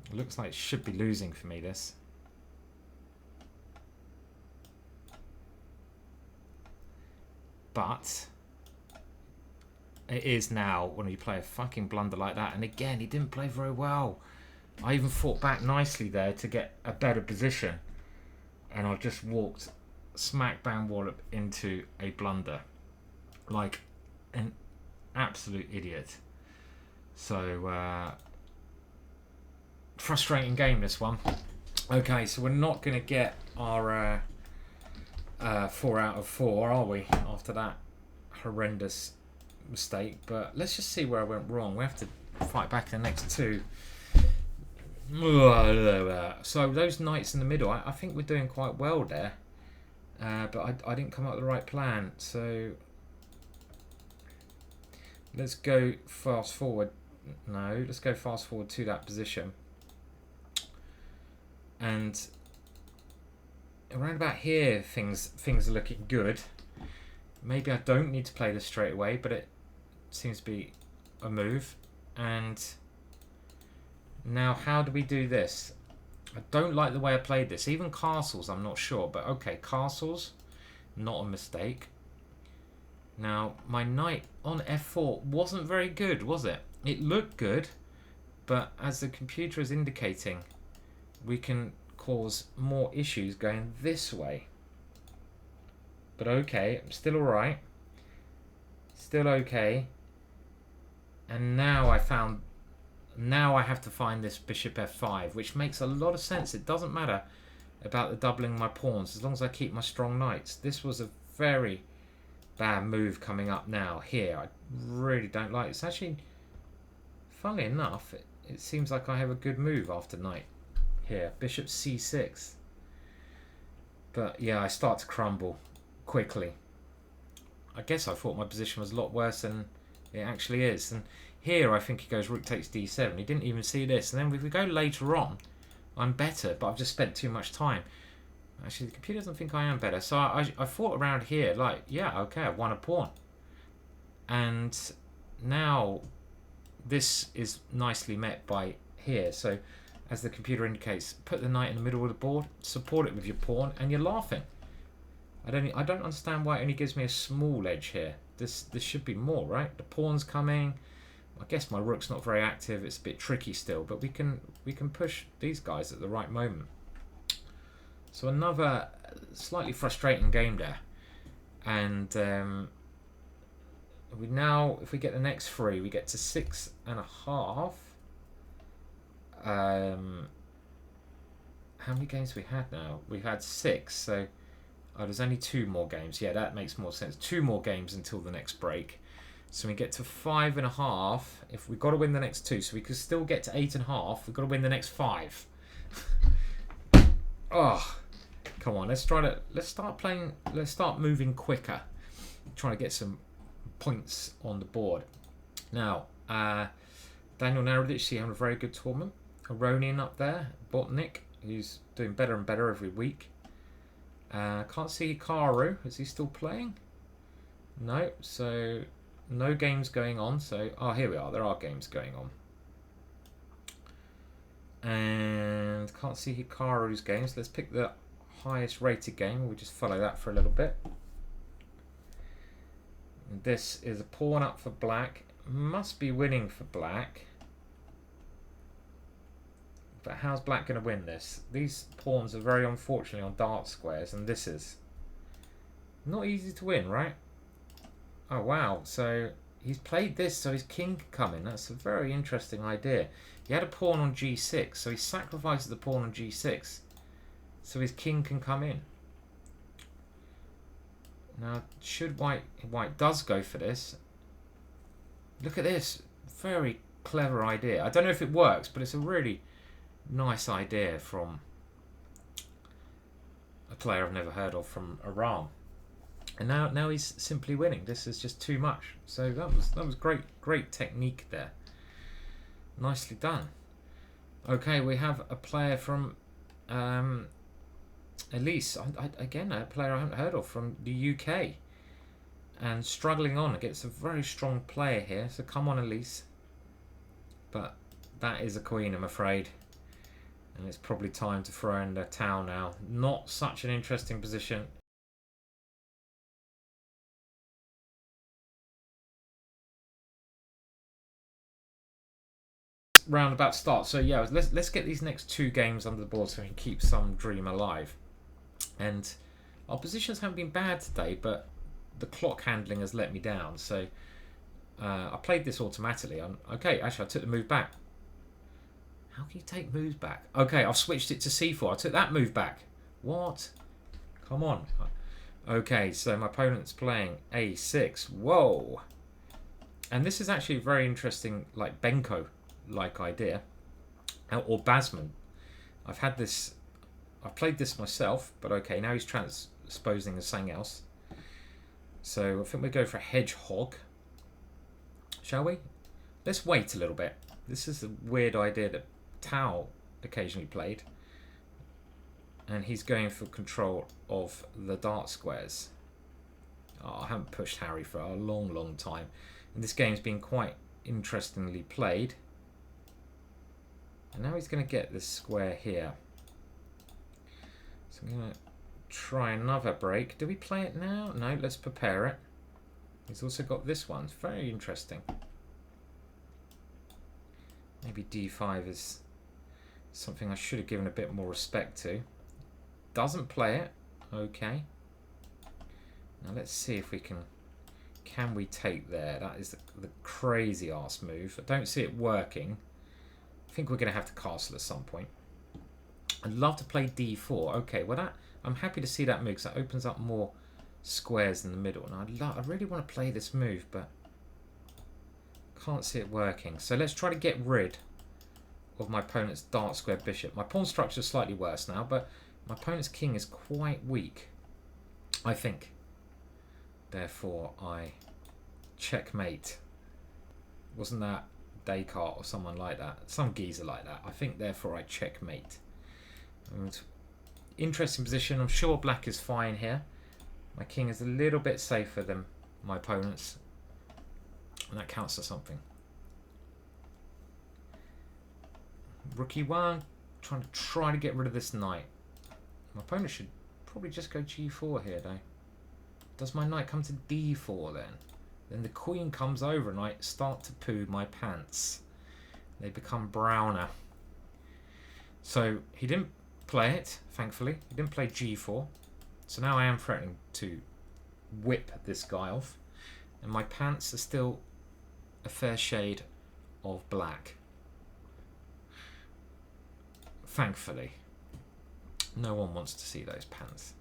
It looks like it should be losing for me, this. But it is now when you play a fucking blunder like that. And again, he didn't play very well. I even fought back nicely there to get a better position. And I just walked smack bang wallop into a blunder. Like an absolute idiot. So, frustrating game, this one. Okay, so we're not going to get our 4 out of 4, are we? After that horrendous mistake, but let's just see where I went wrong. We have to fight back in the next two. So those knights in the middle, I think we're doing quite well there, but I didn't come up with the right plan. So let's go fast forward. No, let's go fast forward to that position, and around about here things are looking good. Maybe I don't need to play this straight away, but it seems to be a move. And now how do we do this? I don't like the way I played this. Even castles, I'm not sure, but okay, castles, not a mistake. Now my knight on f4 wasn't very good, was it? It looked good, but as the computer is indicating, we can cause more issues going this way. But okay, I'm still alright. Still okay. And now I have to find this bishop f5, which makes a lot of sense. It doesn't matter about the doubling my pawns as long as I keep my strong knights. This was a very bad move coming up now here. I really don't like it. It's actually, funnily enough, it seems like I have a good move after knight here. Bishop c6. But yeah, I start to crumble quickly. I guess I thought my position was a lot worse than it actually is. And here I think he goes rook takes d7. He didn't even see this. And then if we go later on, I'm better, but I've just spent too much time. Actually, the computer doesn't think I am better. So I thought around here, like, yeah, okay, I've won a pawn. And now this is nicely met by here. So as the computer indicates, put the knight in the middle of the board, support it with your pawn, and you're laughing. I don't understand why it only gives me a small edge here. This should be more, right? The pawn's coming. I guess my rook's not very active. It's a bit tricky still, but we can push these guys at the right moment. So another slightly frustrating game there. And we now, if we get the next 3, we get to 6.5. How many games we had now? We've had 6, so there's only 2 more games. Yeah, that makes more sense. 2 more games until the next break. So we get to 5.5. If we've got to win the next 2, so we could still get to 8.5. We've got to win the next 5. Oh, come on. Let's start playing. Let's start moving quicker. Trying to get some points on the board. Now, Daniel Narodic, having a very good tournament. Aronian up there. Botnik, who's doing better and better every week. Can't see Hikaru. Is he still playing? No. So no games going on. So here we are. There are games going on. And can't see Hikaru's games. Let's pick the highest rated game. We'll just follow that for a little bit. And this is a pawn up for black. Must be winning for black. But how's black going to win this? These pawns are very unfortunately on dart squares, and this is not easy to win, right? Oh wow, so he's played this so his king can come in. That's a very interesting idea. He had a pawn on g6, so he sacrifices the pawn on g6 so his king can come in. Now, should white does go for this. Look at this. Very clever idea. I don't know if it works, but it's a really nice idea from a player I've never heard of from Iran. And now he's simply winning. This is just too much. So that was great technique there. Nicely done. Okay, we have a player from Elise. Again, a player I haven't heard of from the UK. And struggling on against a very strong player here. So come on, Elise. But that is a queen, I'm afraid. And it's probably time to throw in the towel now. Not such an interesting position. Roundabout start. So yeah, let's get these next 2 games under the board so we can keep some dream alive. And our positions haven't been bad today, but the clock handling has let me down. So I played this automatically. Okay, actually I took the move back. How can you take moves back? Okay, I've switched it to c4. I took that move back. What? Come on. Okay, so my opponent's playing a6. Whoa. And this is actually a very interesting, like Benko-like idea. Or Basman. I've played this myself, but okay, now he's transposing as something else. So I think we go for a hedgehog. Shall we? Let's wait a little bit. This is a weird idea that Tao occasionally played, and he's going for control of the dart squares. I haven't pushed Harry for a long time, and this game's been quite interestingly played. And now he's going to get this square here, so I'm going to try another break. Do we play it now? No, let's prepare it. He's also got this one. It's very interesting. Maybe d5 is something I should have given a bit more respect to. Doesn't play it. Okay. Now let's see if we can we take there. That is the crazy ass move. I don't see it working. I think we're going to have to castle at some point. I'd love to play d4. Okay, well I'm happy to see that move because that opens up more squares in the middle. And I really want to play this move, but can't see it working. So let's try to get rid of my opponent's dart square bishop. My pawn structure is slightly worse now, but my opponent's king is quite weak, I think. Therefore, I checkmate. Wasn't that Descartes or someone like that? Some geezer like that. I think, therefore, I checkmate. And interesting position. I'm sure black is fine here. My king is a little bit safer than my opponent's. And that counts as something. Rook e1. Trying to get rid of this knight. My opponent should probably just go g4 here, though. Does my knight come to d4 then? Then the queen comes over and I start to poo my pants. They become browner. So he didn't play it, thankfully. He didn't play g4. So now I am threatening to whip this guy off. And my pants are still a fair shade of black. Thankfully. No one wants to see those pants.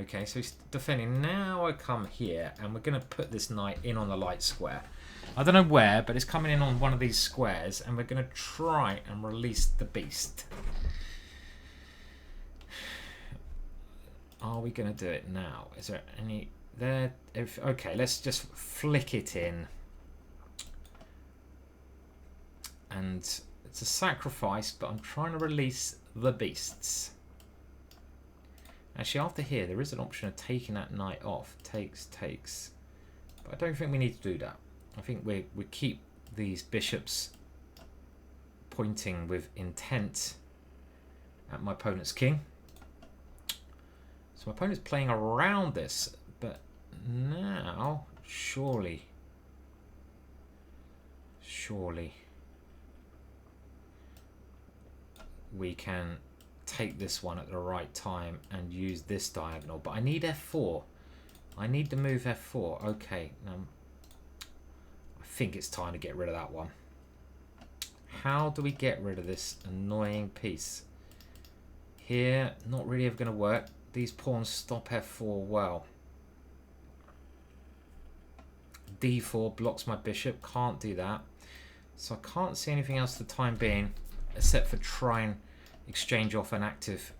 Okay, so he's defending. Now I come here and we're going to put this knight in on the light square. I don't know where, but it's coming in on one of these squares and we're going to try and release the beast. Are we going to do it now? Is there any there? Okay, let's just flick it in. And it's a sacrifice, but I'm trying to release the beasts. Actually, after here, there is an option of taking that knight off. Takes. But I don't think we need to do that. I think we keep these bishops pointing with intent at my opponent's king. So my opponent's playing around this, but now, surely, we can take this one at the right time and use this diagonal. But I need f4. I need to move f4. Okay, I think it's time to get rid of that one. How do we get rid of this annoying piece? Here, not really ever going to work. These pawns stop f4 well. d4 blocks my bishop. Can't do that. So I can't see anything else for the time being, except for trying exchange off an active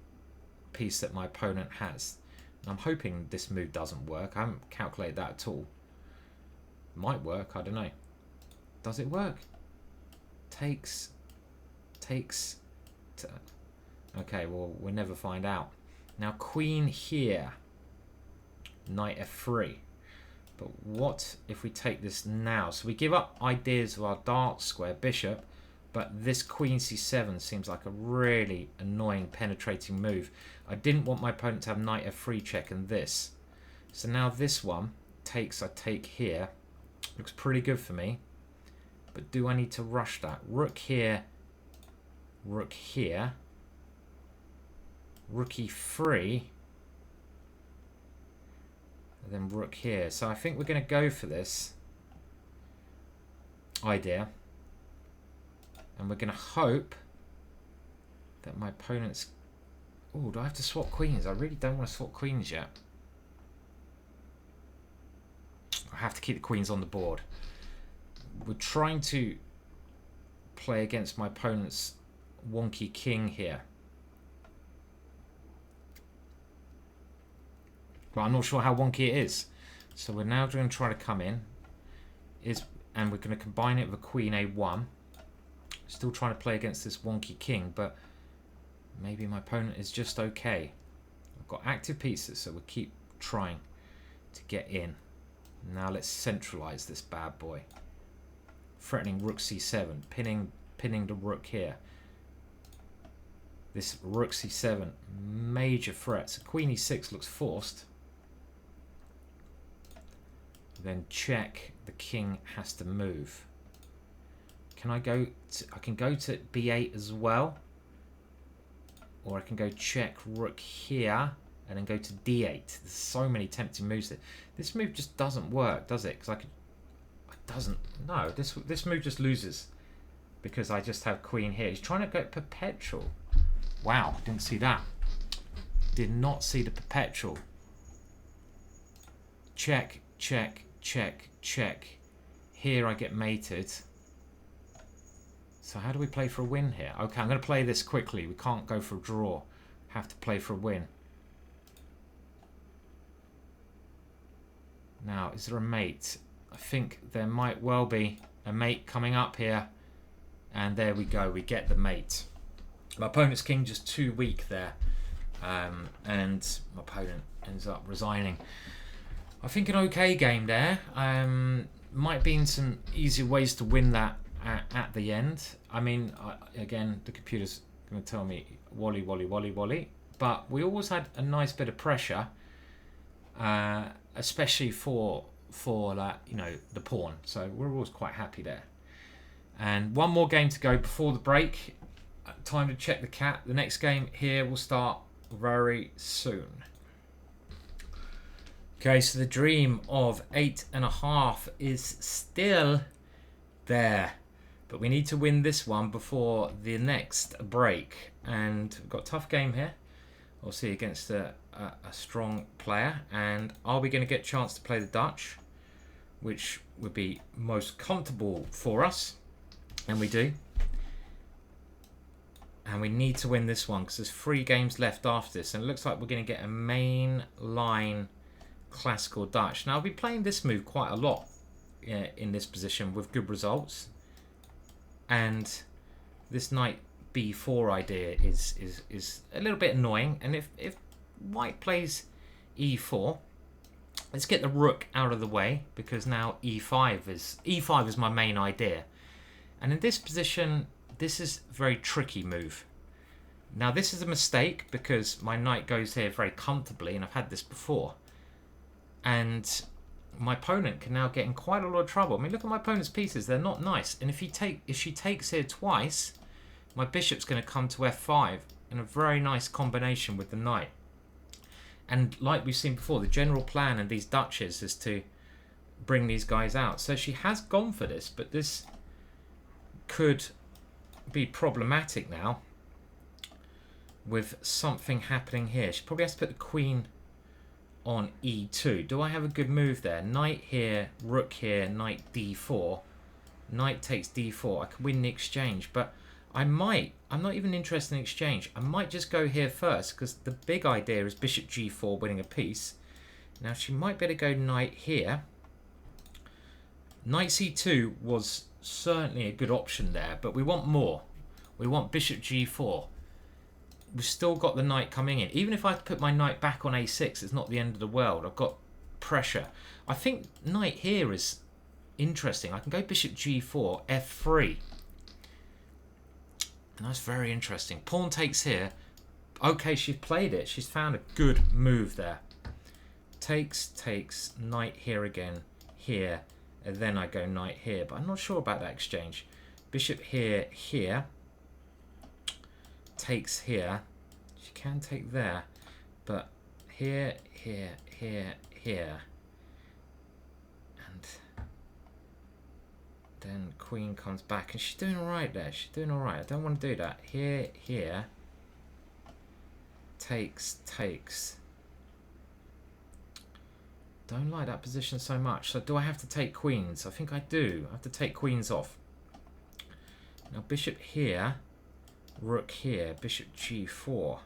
piece that my opponent has. And I'm hoping this move doesn't work. I haven't calculated that at all. Might work, I don't know. Does it work? Takes. Okay, well, we'll never find out. Now, queen here. Knight f3. But what if we take this now? So we give up ideas of our dark square bishop. But this queen c7 seems like a really annoying penetrating move. I didn't want my opponent to have knight f3 check and this. So now this one takes, I take here. Looks pretty good for me. But do I need to rush that? Rook here. Rook here. Rook e3. And then rook here. So I think we're going to go for this idea. And we're going to hope that my opponent's... Oh, do I have to swap queens? I really don't want to swap queens yet. I have to keep the queens on the board. We're trying to play against my opponent's wonky king here. But I'm not sure how wonky it is. So we're now going to try to come in. And we're going to combine it with a queen a1. Still trying to play against this wonky king, but maybe my opponent is just okay. I've got active pieces, so we'll keep trying to get in. Now let's centralize this bad boy. Threatening rook c7, pinning the rook here. This rook c7, major threat. So queen e6 looks forced. Then check, the king has to move. Can I go to, I can go to b8 as well, or I can go check rook here and then go to d8. There's so many tempting moves there. This move just doesn't work, does it? Because it doesn't. No, this move just loses because I just have queen here. He's trying to go perpetual. Wow, didn't see that. Did not see the perpetual. Check, check, check, check. Here I get mated. So how do we play for a win here? Okay, I'm going to play this quickly. We can't go for a draw. Have to play for a win. Now, is there a mate? I think there might well be a mate coming up here. And there we go, we get the mate. My opponent's king just too weak there. And my opponent ends up resigning. I think an okay game there. Might be in some easier ways to win that at the end. I mean, again, the computer's going to tell me wally, wally, wally, wally. But we always had a nice bit of pressure, especially for the pawn. So we're always quite happy there. And one more game to go before the break. Time to check the cat. The next game here will start very soon. Okay, so the dream of 8.5 is still there. But we need to win this one before the next break. And we've got a tough game here. We'll see against a strong player. And are we going to get a chance to play the Dutch? Which would be most comfortable for us. And we do. And we need to win this one because there's 3 games left after this. And it looks like we're going to get a main line classical Dutch. Now, I'll be playing this move quite a lot in this position with good results. And this knight b4 idea is a little bit annoying. And if white plays e4, let's get the rook out of the way because now e5 is my main idea. And in this position, this is a very tricky move. Now, this is a mistake because my knight goes here very comfortably, and I've had this before. And my opponent can now get in quite a lot of trouble. I mean, look at my opponent's pieces. They're not nice. And if she takes here twice, my bishop's going to come to f5 in a very nice combination with the knight. And like we've seen before, the general plan of these Dutches is to bring these guys out. So she has gone for this, but this could be problematic now with something happening here. She probably has to put the queen on e2. Do I have a good move there? Knight here, rook here, knight d4. Knight takes d4. I can win the exchange, but I'm not even interested in exchange. I might just go here first because the big idea is bishop g4 winning a piece. Now she might better go knight here. Knight c2 was certainly a good option there, but we want more. We want bishop g4. We've still got the knight coming in. Even if I have to put my knight back on a6, it's not the end of the world. I've got pressure. I think knight here is interesting. I can go bishop g4, f3. And that's very interesting. Pawn takes here. Okay, she's played it. She's found a good move there. Takes, knight here again, here. And then I go knight here, but I'm not sure about that exchange. Bishop here, here. Takes here. She can take there, but here, here, here, here. And then queen comes back, and she's doing all right there. She's doing all right. I don't want to do that. Here, here. Takes. Don't like that position so much. So do I have to take queens? I think I do. I have to take queens off. Now bishop here, rook here, bishop g4,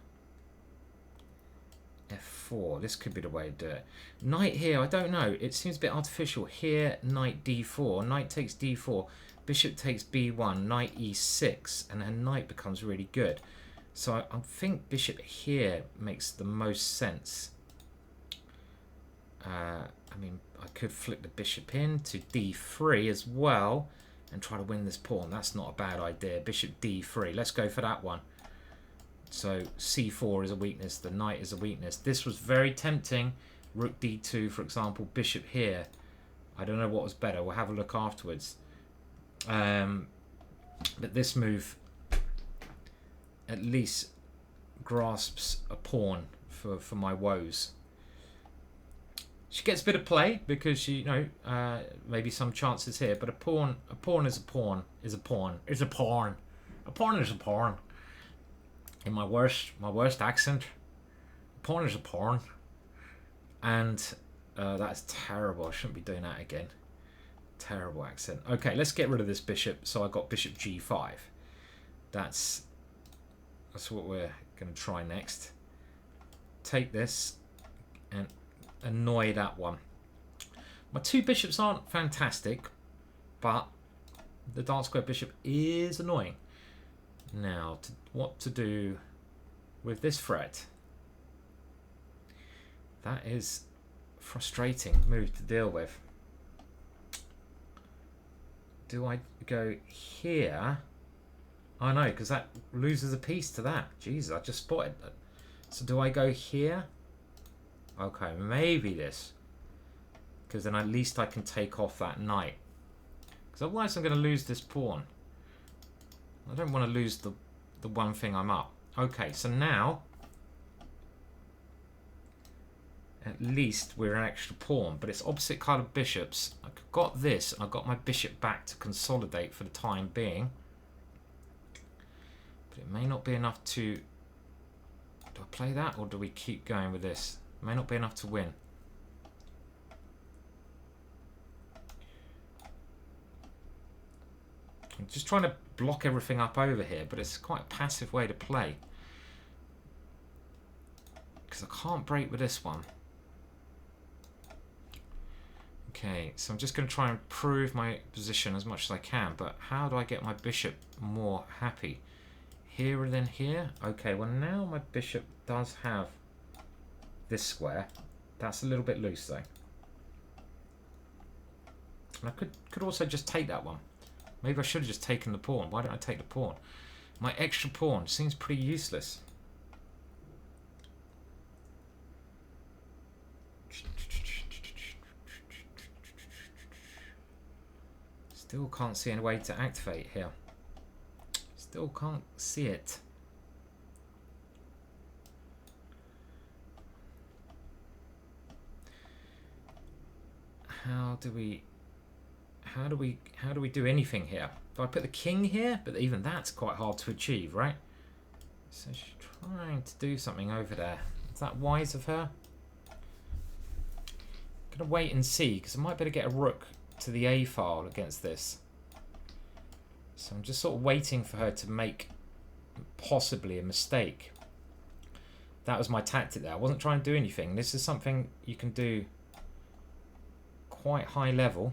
f4. This could be the way to do it. Knight here, I don't know. It seems a bit artificial. Here, knight d4. Knight takes d4. Bishop takes b1. Knight e6. And her knight becomes really good. So I think bishop here makes the most sense. I mean, I could flip the bishop in to d3 as well and try to win this pawn. That's not a bad idea. Bishop d3. Let's go for that one. So c4 is a weakness. The knight is a weakness. This was very tempting. Rook d2, for example. Bishop here. I don't know what was better. We'll have a look afterwards. But this move at least grasps a pawn for my woes. She gets a bit of play because she, maybe some chances here, but a pawn is a pawn is a pawn is a pawn. A pawn is a pawn. In my worst accent, a pawn is a pawn, and that's terrible. I shouldn't be doing that again. Terrible accent. Okay, let's get rid of this bishop. So I got bishop g5. That's what we're going to try next. Take this and annoy that one. My two bishops aren't fantastic, but the dark square bishop is annoying. Now, what to do with this threat? That is frustrating move to deal with. Do I go here? Oh no, because that loses a piece to that. Jesus, I just spotted that. So do I go here? Okay, maybe this. Because then at least I can take off that knight. Because otherwise I'm going to lose this pawn. I don't want to lose the one thing I'm up. Okay, so now at least we're an extra pawn, but it's opposite colored bishops. I got this, and I got my bishop back to consolidate for the time being. But it may not be enough to... Do I play that, or do we keep going with this? It may not be enough to win. I'm just trying to block everything up over here, but it's quite a passive way to play. Because I can't break with this one. Okay, so I'm just going to try and improve my position as much as I can, but how do I get my bishop more happy? Here and then here? Okay, well now my bishop does have this square. That's a little bit loose though. And I could also just take that one. Maybe I should have just taken the pawn. Why don't I take the pawn? My extra pawn seems pretty useless. Still can't see any way to activate here. Still can't see it. How do we do anything here? Do I put the king here? But even that's quite hard to achieve, right? So she's trying to do something over there. Is that wise of her? I'm gonna wait and see, because I might better get a rook to the A file against this. So I'm just sort of waiting for her to make possibly a mistake. That was my tactic there. I wasn't trying to do anything. This is something you can do quite high level.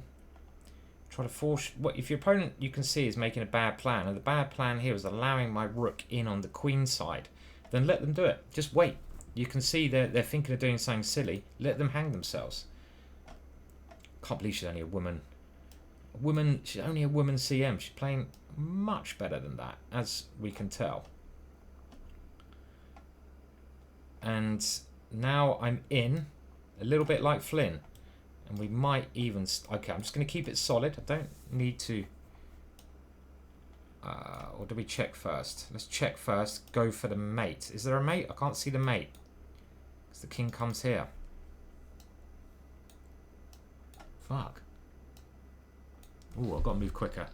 Try to force what if your opponent you can see is making a bad plan, and the bad plan here is allowing my rook in on the queen side. Then let them do it. Just wait. You can see they're thinking of doing something silly. Let them hang themselves. Can't believe she's only a woman. She's only a woman CM. She's playing much better than that, as we can tell. And now I'm in a little bit like Flynn. And we might even... Okay, I'm just going to keep it solid. I don't need to... or do we check first? Let's check first. Go for the mate. Is there a mate? I can't see the mate. Because the king comes here. Fuck. Ooh, I've got to move quicker.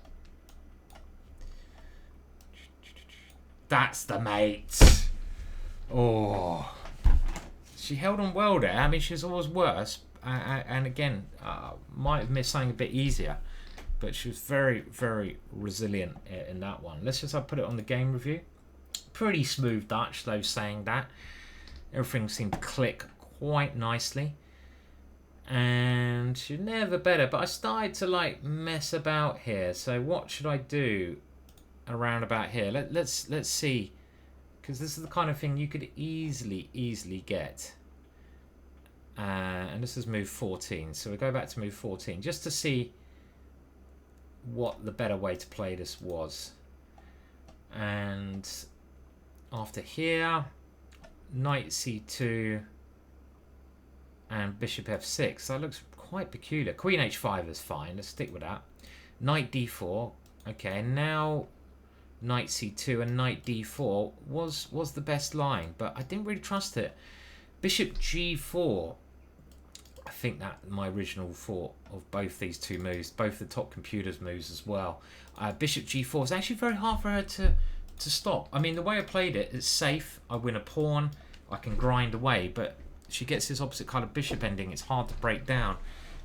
That's the mate. Oh. She held on well there. I mean, she's always worse. And again, might have missed something a bit easier. But she was very, very resilient in that one. Let's just put it on the game review. Pretty smooth Dutch, though, saying that. Everything seemed to click quite nicely. And she's never better. But I started to, like, mess about here. So what should I do around about here? Let's see. Because this is the kind of thing you could easily get. And this is move 14. So we go back to move 14. Just to see what the better way to play this was. And after here, knight c2 and bishop f6. That looks quite peculiar. Queen h5 is fine. Let's stick with that. Knight d4. Okay, and now knight c2 and knight d4 was the best line, but I didn't really trust it. Bishop g4. I think that my original thought of both these two moves, both the top computers moves as well. Bishop g4 is actually very hard for her to stop. I mean, the way I played it, it's safe. I win a pawn. I can grind away, but she gets this opposite kind of bishop ending. It's hard to break down.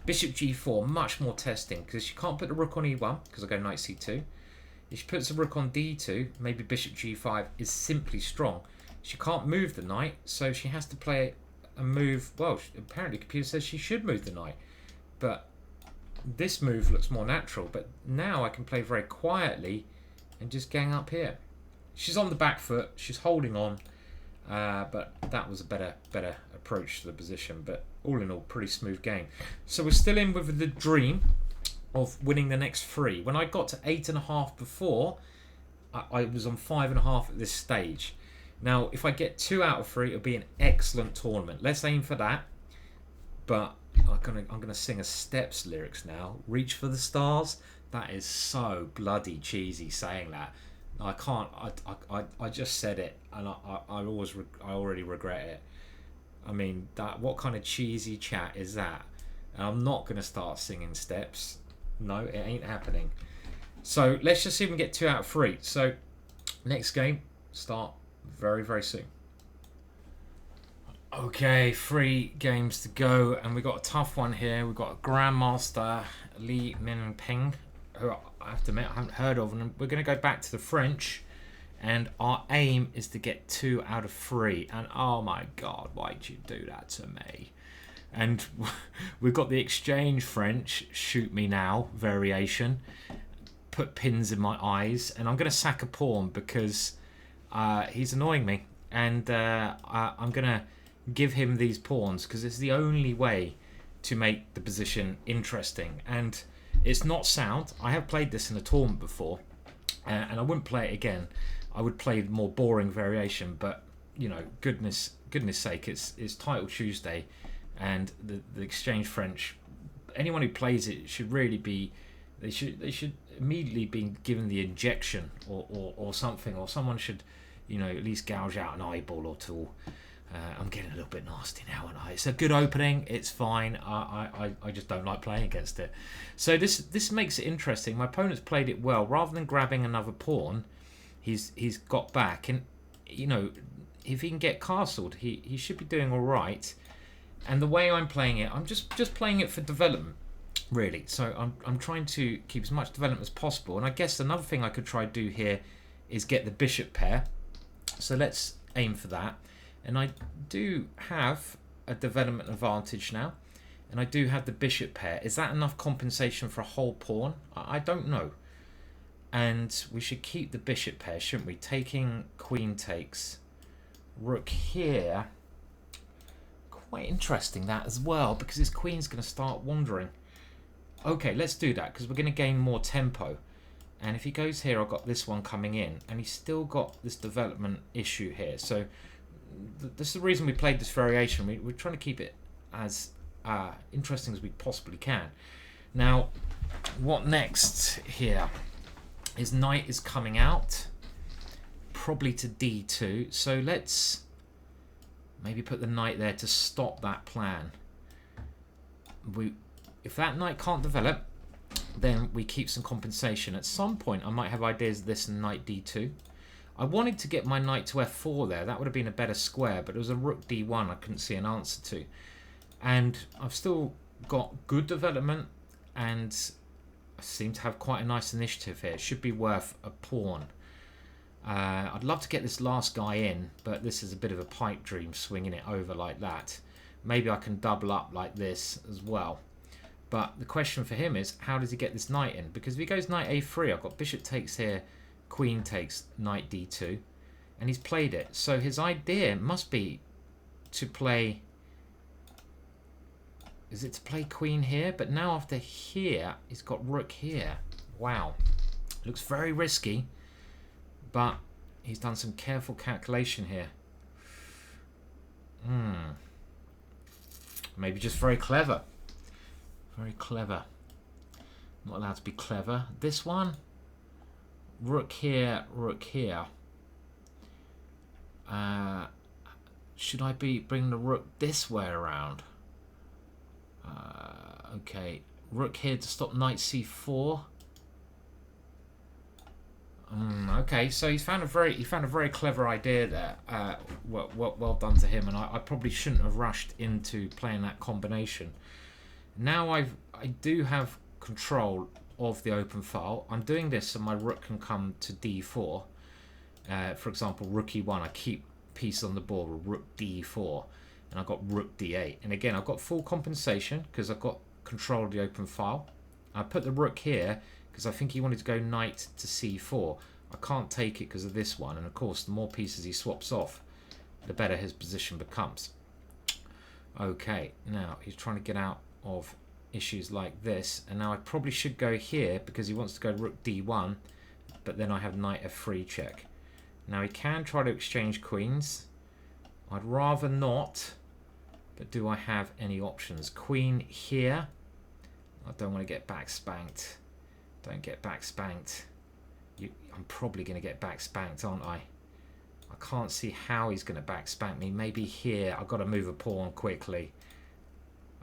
Bishop g4, much more testing, because she can't put the rook on e1, because I go knight c2. If she puts the rook on d2, maybe bishop g5 is simply strong. She can't move the knight, so she has to play a move. Well, apparently the computer says she should move the knight, but this move looks more natural, but now I can play very quietly and just gang up here. She's on the back foot, she's holding on, but that was a better approach to the position. But all in all, pretty smooth game. So we're still in with the dream of winning the next 3. When I got to 8.5 before, I was on 5.5 at this stage. Now, if I get 2 out of 3, it'll be an excellent tournament. Let's aim for that. But I'm gonna sing a Steps lyrics now. Reach for the stars. That is so bloody cheesy saying that. I can't. I just said it, and I already regret it. I mean, what kind of cheesy chat is that? And I'm not gonna start singing Steps. No, it ain't happening. So let's just see if we can get 2 out of 3. So next game start very, very soon. Okay, 3 games to go, and we've got a tough one here. We've got a Grandmaster, Li Min Peng, who I have to admit I haven't heard of, and we're going to go back to the French, and our aim is to get 2 out of 3. And oh my God, why'd you do that to me? And we've got the exchange French, shoot me now variation, put pins in my eyes, and I'm going to sack a pawn because he's annoying me, and I'm going to give him these pawns because it's the only way to make the position interesting. And it's not sound. I have played this in a tournament before, and I wouldn't play it again. I would play the more boring variation, but you know, goodness sake, it's Title Tuesday, and the exchange French, anyone who plays it should really be, they should immediately be given the injection or something, or someone should, you know, at least gouge out an eyeball or two. I'm getting a little bit nasty now, aren't I? It's a good opening. It's fine. I just don't like playing against it. So this makes it interesting. My opponent's played it well. Rather than grabbing another pawn, he's got back, and you know, if he can get castled, he should be doing all right. And the way I'm playing it, I'm just playing it for development, really. So I'm trying to keep as much development as possible. And I guess another thing I could try to do here is get the bishop pair. So let's aim for that. And I do have a development advantage now, and I do have the bishop pair. Is that enough compensation for a whole pawn? I don't know. And we should keep the bishop pair, shouldn't we? Taking queen takes, rook here. Quite interesting that as well, because his queen's going to start wandering. Okay, let's do that, because we're going to gain more tempo. And if he goes here, I've got this one coming in, and he's still got this development issue here. So this is the reason we played this variation. We're trying to keep it as interesting as we possibly can. Now, what next here? His knight is coming out, probably to d2. So let's maybe put the knight there to stop that plan. If that knight can't develop, then we keep some compensation. At some point, I might have ideas of this and knight d2. I wanted to get my knight to f4 there. That would have been a better square, but it was a rook d1 I couldn't see an answer to. And I've still got good development, and I seem to have quite a nice initiative here. It should be worth a pawn. I'd love to get this last guy in, but this is a bit of a pipe dream, swinging it over like that. Maybe I can double up like this as well. But the question for him is, how does he get this knight in? Because if he goes knight a3, I've got bishop takes here, queen takes, knight d2, and he's played it. So his idea must be to play, is it to play queen here? But now after here, he's got rook here. Wow. Looks very risky, but he's done some careful calculation here. Maybe just very clever. Very clever. Not allowed to be clever. This one, rook here, rook here. Should I be bringing the rook this way around? Okay, rook here to stop knight c4. Okay, so he's found a very clever idea there. Well done to him, and I probably shouldn't have rushed into playing that combination. Now I do have control of the open file. I'm doing this so my rook can come to d4. For example, rook e1, I keep pieces on the board with rook d4, and I've got rook d8. And again, I've got full compensation because I've got control of the open file. I put the rook here because I think he wanted to go knight to c4. I can't take it because of this one, and of course the more pieces he swaps off, the better his position becomes. Okay, now he's trying to get out of issues like this, and now I probably should go here because he wants to go rook d1, but then I have knight f3 check. Now he can try to exchange queens. I'd rather not, but do I have any options? Queen here. I don't want to get back spanked. Don't get back spanked. I'm probably going to get back spanked, aren't I? I can't see how he's going to back spank me. Maybe here. I've got to move a pawn quickly.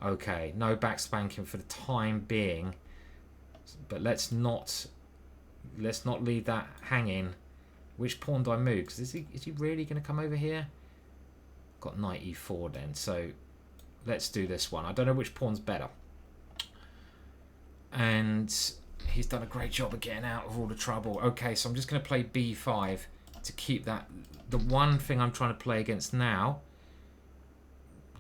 Okay, no back spanking for the time being. But let's not leave that hanging. Which pawn do I move? Because is he really going to come over here? Got knight e4 then. So let's do this one. I don't know which pawn's better. And he's done a great job of getting out of all the trouble. Okay, so I'm just going to play b5 to keep that. The one thing I'm trying to play against now,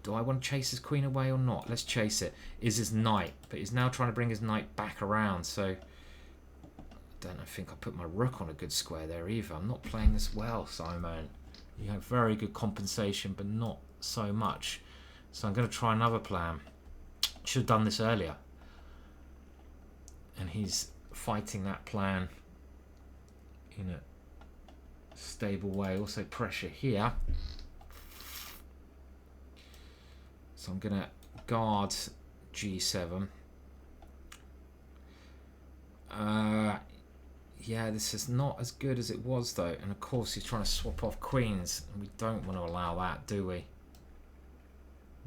do I want to chase his queen away or not? Let's chase it. Is his knight, but he's now trying to bring his knight back around. So I don't think I put my rook on a good square there either. I'm not playing this well, Simon. You have very good compensation, but not so much. So I'm going to try another plan. Should have done this earlier. And he's fighting that plan in a stable way. Also pressure here. So I'm going to guard g7. Yeah, this is not as good as it was though. And of course he's trying to swap off queens. And we don't want to allow that, do we?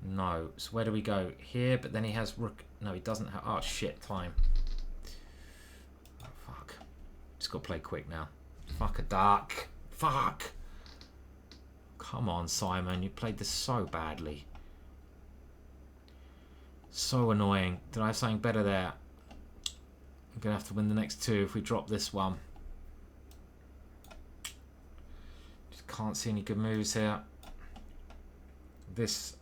No. So where do we go? Here, but then he has rook. No, he doesn't have. Oh, shit, time. Oh, fuck. Just got to play quick now. Fuck a duck. Fuck. Come on, Simon. You played this so badly. So annoying. Did I have something better there? I'm going to have to win the next two if we drop this one. Just can't see any good moves here. This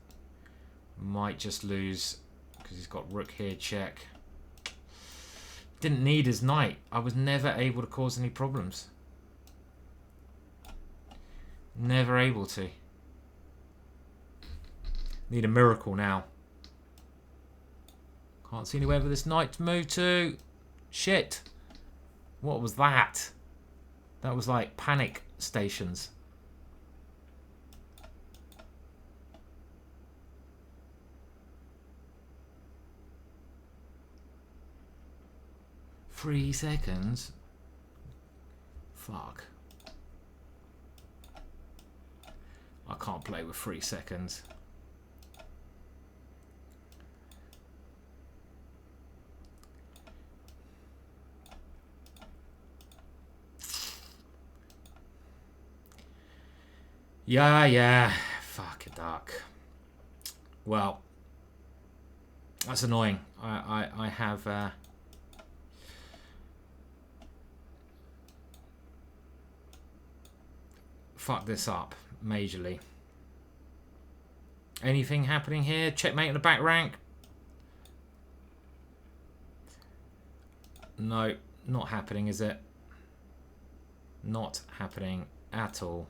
might just lose because he's got rook here, check. Didn't need his knight. I was never able to cause any problems. Never able to. Need a miracle now. Can't see anywhere for this knight to move to. Shit. What was that? That was like panic stations. Three seconds. Fuck. I can't play with 3 seconds. Yeah. Fuck a duck. Well, that's annoying. I have fucked this up majorly. Anything happening here? Checkmate in the back rank? No, not happening, is it? Not happening at all.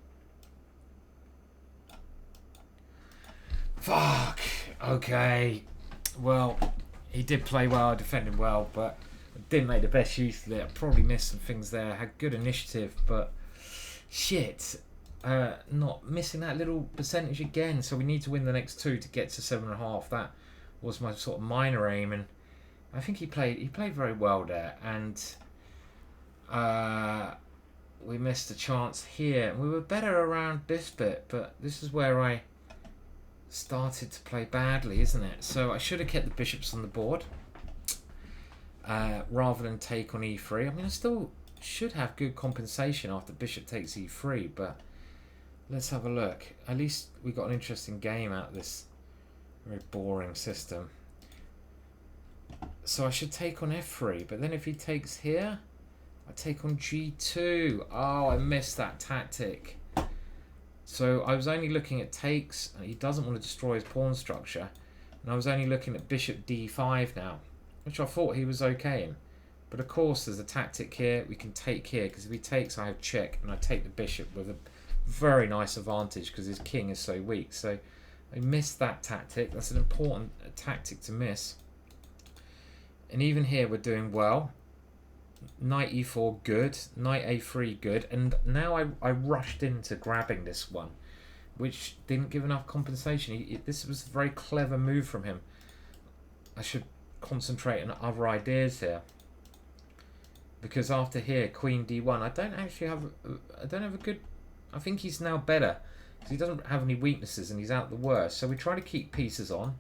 Fuck. Okay. Well, he did play well, defended well, but didn't make the best use of it. I probably missed some things there. Had good initiative, but shit. Not missing that little percentage again. So we need to win the next two to get to 7.5. That was my sort of minor aim, and I think he played very well there. And we missed a chance here. We were better around this bit, but this is where I started to play badly, isn't it? So I should have kept the bishops on the board rather than take on e3. I mean, I still should have good compensation after bishop takes e3, but let's have a look. At least we got an interesting game out of this very boring system. So I should take on f3, but then if he takes here, I take on g2. Oh, I missed that tactic. So I was only looking at takes. He doesn't want to destroy his pawn structure. And I was only looking at bishop d5 now. which I thought he was okay in. But of course, there's a tactic here. We can take here, because if he takes, I have check, and I take the bishop with a very nice advantage because his king is so weak. So I missed that tactic. That's an important tactic to miss. And even here, we're doing well. Knight e4, good. Knight a3, good. And now I rushed into grabbing this one, which didn't give enough compensation. This was a very clever move from him. I should concentrate on other ideas here. Because after here, Queen d1, I don't have a good... I think he's now better. Because he doesn't have any weaknesses and he's out the worst. So we try to keep pieces on.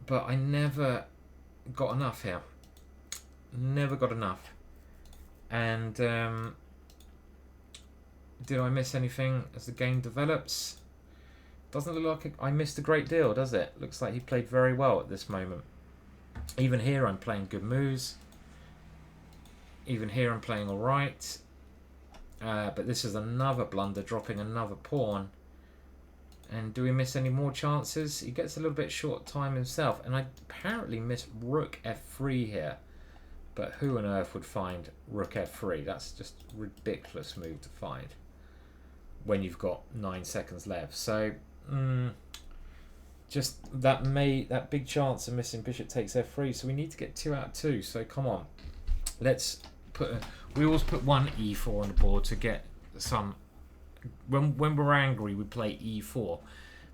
But I never got enough here. Never got enough. And did I miss anything as the game develops? Doesn't look like I missed a great deal, does it? Looks like he played very well at this moment. Even here I'm playing good moves. Even here I'm playing alright. But this is another blunder, dropping another pawn. And do we miss any more chances? He gets a little bit short time himself. And I apparently missed rook f3 here. But who on earth would find rook f3? That's just a ridiculous move to find when you've got 9 seconds left. So just that big chance of missing bishop takes f3. So we need to get 2 out of 2. So come on, let's put. We always put one e4 on the board to get some. When we're angry, we play e4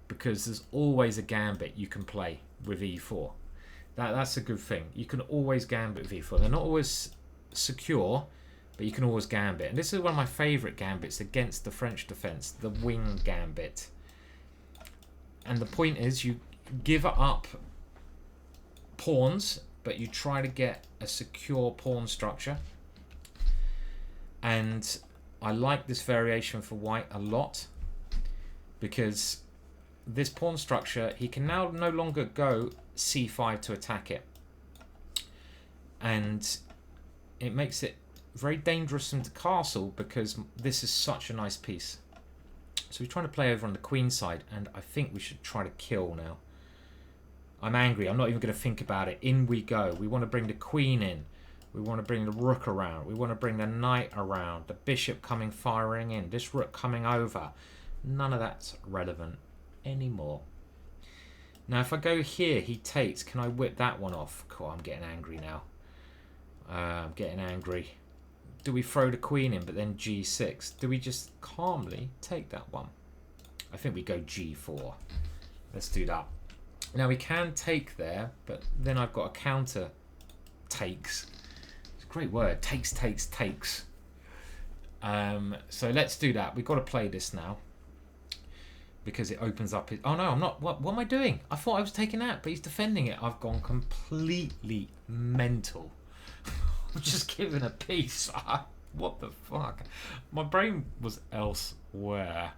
because there's always a gambit you can play with e4. That's a good thing. You can always gambit with e4. They're not always secure, but you can always gambit. And this is one of my favourite gambits against the French defence, the wing gambit. And the point is, you give up pawns, but you try to get a secure pawn structure. And I like this variation for white a lot, because this pawn structure, he can now no longer go c5 to attack it. And it makes it very dangerous into castle, because this is such a nice piece. So we're trying to play over on the queen side, and I think we should try to kill now. I'm angry. I'm not even going to think about it. In we go. We want to bring the queen in. We want to bring the rook around. We want to bring the knight around. The bishop coming firing in. This rook coming over. None of that's relevant anymore. Now if I go here, he takes. Can I whip that one off? Cool, I'm getting angry now. I'm getting angry. Do we throw the queen in but then g6? Do we just calmly take that one? I think we go g4. Let's do that. Now we can take there, but then I've got a counter takes. It's a great word. Takes, takes, takes. So let's do that. We've got to play this now, because it opens up his... Oh no, I'm not. What am I doing? I thought I was taking that, but he's defending it. I've gone completely mental. I'm just giving a piece. What the fuck? My brain was elsewhere.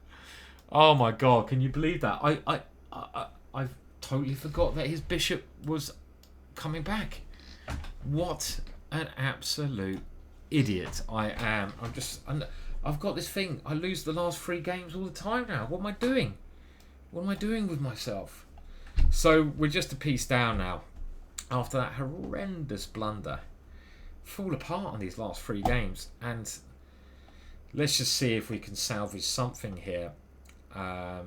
Oh my god, can you believe that? I've totally forgot that his bishop was coming back. What an absolute idiot I am. I've got this thing. I lose the last 3 games all the time now. What am I doing? What am I doing with myself? So we're just a piece down now. After that horrendous blunder. Fall apart on these last 3 games. And let's just see if we can salvage something here. I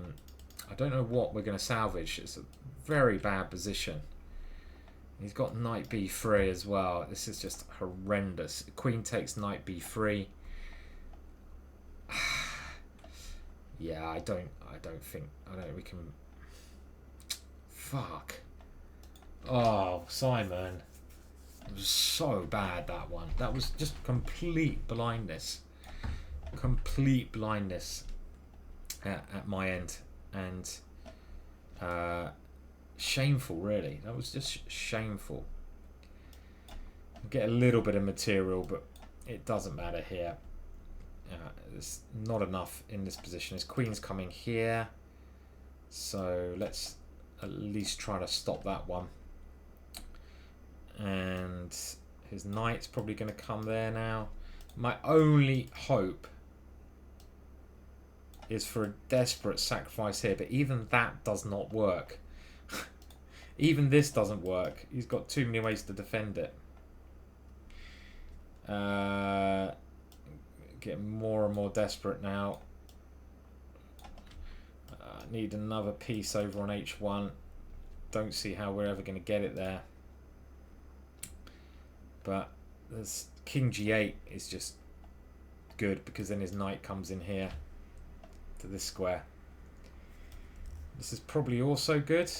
don't know what we're going to salvage. It's a very bad position. He's got knight b3 as well. This is just horrendous. Queen takes knight b3. Yeah, I don't we can. Fuck. Oh, Simon. It was so bad, that one. That was just complete blindness. Complete blindness at my end. And shameful, really. That was just shameful. I get a little bit of material, but it doesn't matter here. There's not enough in this position. His queen's coming here, so let's at least try to stop that one. And his knight's probably going to come there now. My only hope is for a desperate sacrifice here, but even that does not work. Even this doesn't work. He's got too many ways to defend it. Getting more and more desperate now. Need another piece over on h1. Don't see how we're ever going to get it there. But this king g8 is just good because then his knight comes in here to this square. This is probably also good.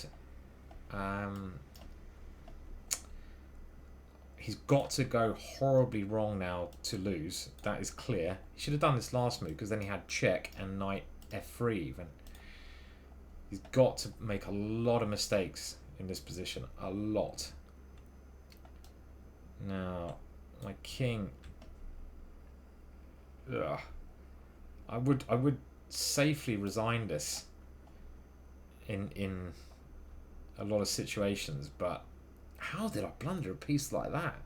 He's got to go horribly wrong now to lose. That is clear. He should have done this last move because then he had check and knight f3 even. He's got to make a lot of mistakes in this position. A lot. Now, my king. Ugh. I would safely resign this in a lot of situations, but how did I blunder a piece like that?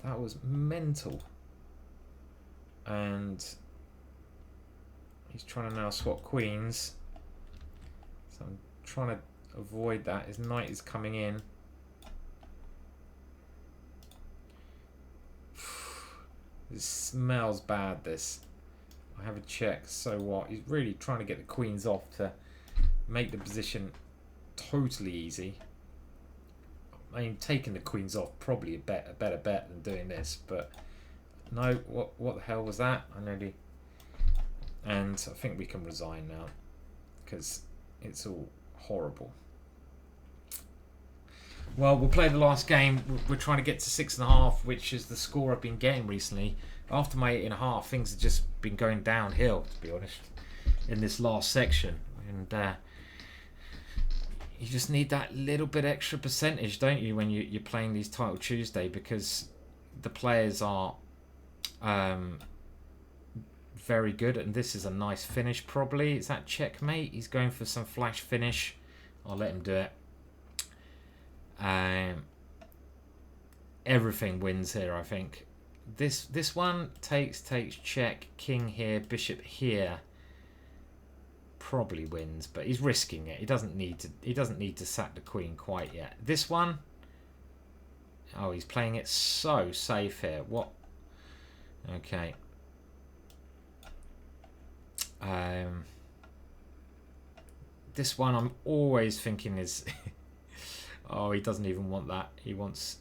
That was mental. And he's trying to now swap queens. So I'm trying to avoid that. His knight is coming in. This smells bad, this. I have a check, so what? He's really trying to get the queens off to make the position totally easy. I mean, taking the queens off probably a better bet than doing this, but no, what the hell was that? I nearly... And I think we can resign now because it's all horrible. Well, we'll play the last game. We're trying to get to 6.5, which is the score I've been getting recently. After my 8.5, things have just been going downhill, to be honest, in this last section. And you just need that little bit extra percentage, don't you, when you're playing these Title Tuesday, because the players are very good, and this is a nice finish probably. Is that checkmate? He's going for some flash finish. I'll let him do it. Everything wins here, I think. This one takes check, king here, bishop here. Probably wins, but he's risking it. He doesn't need to sack the queen quite yet. This one, oh, he's playing it so safe here. What? Okay. This one I'm always thinking is oh, he doesn't even want that. He wants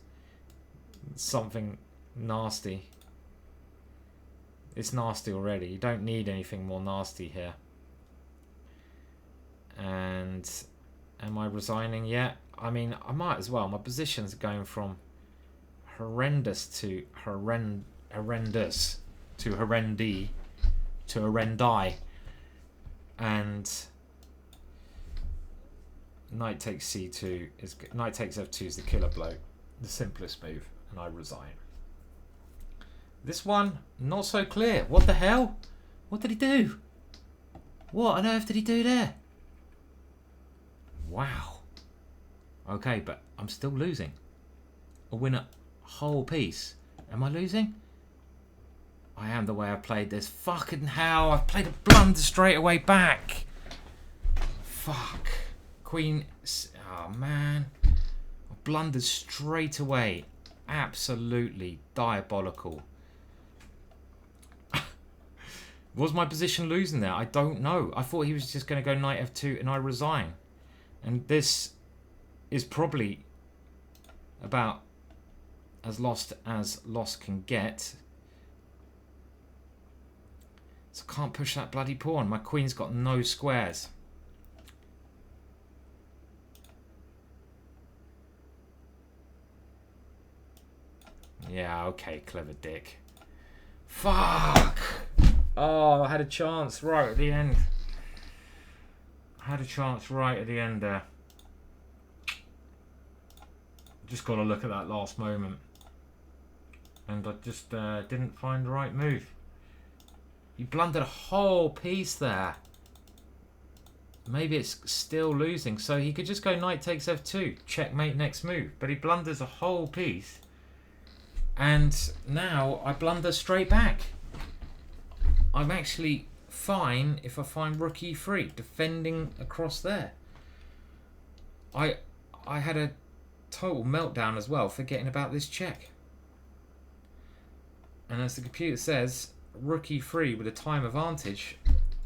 something nasty. It's nasty already. You don't need anything more nasty here. And am I resigning yet? I mean, I might as well. My position's going from horrendous to horrendous to horrendi to horrendi. And knight takes c2 is knight takes f2 is the killer blow, the simplest move, and I resign. This one not so clear. What the hell? What did he do? What on earth did he do there? Wow. Okay, but I'm still losing. I win a whole piece. Am I losing? I am, the way I played this. Fucking hell, I've played a blunder straight away back. Fuck. Queen. Oh, man. I blundered straight away. Absolutely diabolical. Was my position losing there? I don't know. I thought he was just going to go knight f2 and I resign. And this is probably about as lost can get. So I can't push that bloody pawn. My queen's got no squares. Yeah, okay, clever dick. Fuck! Oh, I had a chance right at the end. I had a chance right at the end there. Just got to look at that last moment. And I just didn't find the right move. You blundered a whole piece there. Maybe it's still losing. So he could just go knight takes f2. Checkmate next move. But he blunders a whole piece. And now I blunder straight back. I'm actually fine if I find rook e3 defending across there. I I had a total meltdown as well, forgetting about this check. And as the computer says, rook e3 with a time advantage,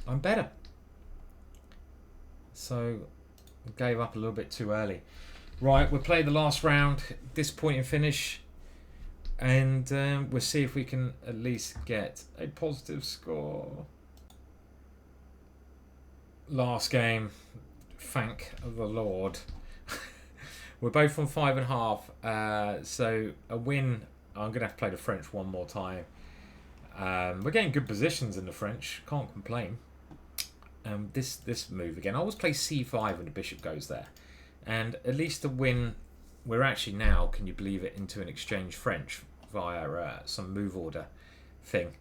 I'm better. So I gave up a little bit too early. Right, we'll play the last round, disappointing finish, and we'll see if we can at least get a positive score. Last game, thank the Lord. We're both on 5.5, so a win. I'm going to have to play the French one more time. We're getting good positions in the French, can't complain. This move again, I always play c5 when the bishop goes there. And at least a win, we're actually now, can you believe it, into an exchange French via some move order thing.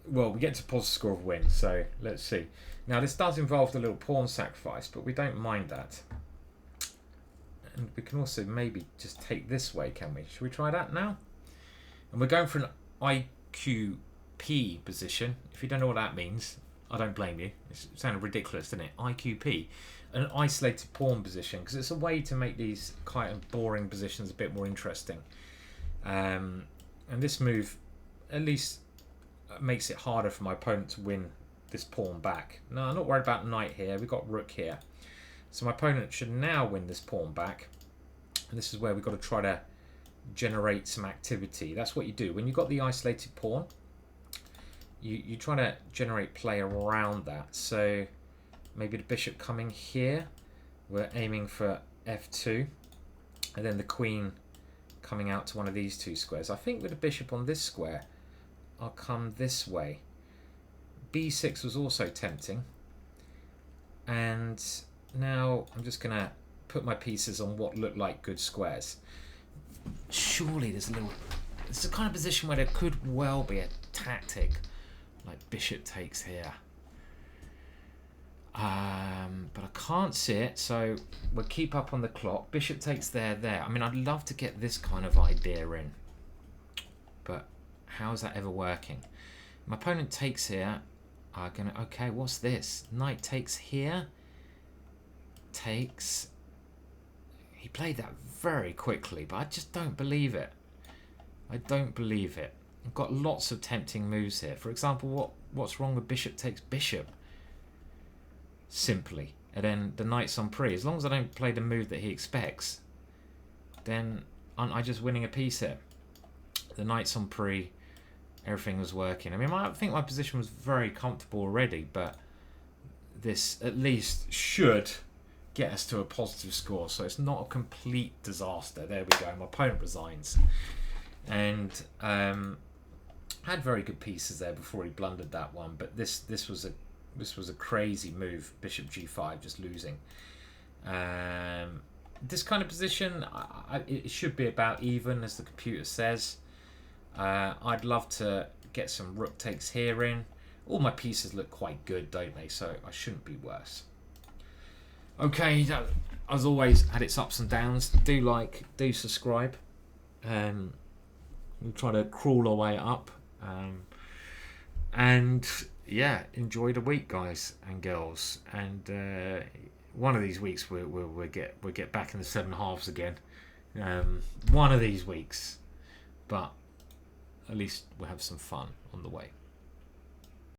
Well, we get to positive score of win, so let's see. Now, this does involve the little pawn sacrifice, but we don't mind that. And we can also maybe just take this way, can we? Should we try that now? And we're going for an IQP position. If you don't know what that means, I don't blame you. It sounded ridiculous, didn't it? IQP, an isolated pawn position, because it's a way to make these kind of boring positions a bit more interesting. And this move, at least, makes it harder for my opponent to win this pawn back. No, I'm not worried about knight here. We've got rook here. So my opponent should now win this pawn back. And this is where we've got to try to generate some activity. That's what you do. When you've got the isolated pawn, you try to generate play around that. So maybe the bishop coming here. We're aiming for f2. And then the queen coming out to one of these two squares. I think with the bishop on this square, I'll come this way. b6 was also tempting. And now I'm just going to put my pieces on what look like good squares. Surely there's a little... It's the kind of position where there could well be a tactic like bishop takes here. But I can't see it, so we'll keep up on the clock. Bishop takes there. I mean, I'd love to get this kind of idea in. But how's that ever working? My opponent takes here. Okay, what's this? Knight takes here. Takes. He played that very quickly, but I just don't believe it. I don't believe it. I've got lots of tempting moves here. For example, what's wrong with bishop takes bishop? Simply. And then the knight's on pre. As long as I don't play the move that he expects, then aren't I just winning a piece here? The knight's on pre. Everything was working. I mean, I think my position was very comfortable already, but this at least should get us to a positive score. So it's not a complete disaster. There we go. My opponent resigns. And had very good pieces there before he blundered that one, but this was a crazy move. Bishop g5, just losing. This kind of position, it should be about even, as the computer says. I'd love to get some rook takes here in. All my pieces look quite good, don't they? So I shouldn't be worse. Okay, as always, had its ups and downs. Do like, do subscribe. We'll try to crawl our way up. And yeah, enjoy the week, guys and girls. And one of these weeks we'll get back in the 7.5s again. One of these weeks, but at least we'll have some fun on the way.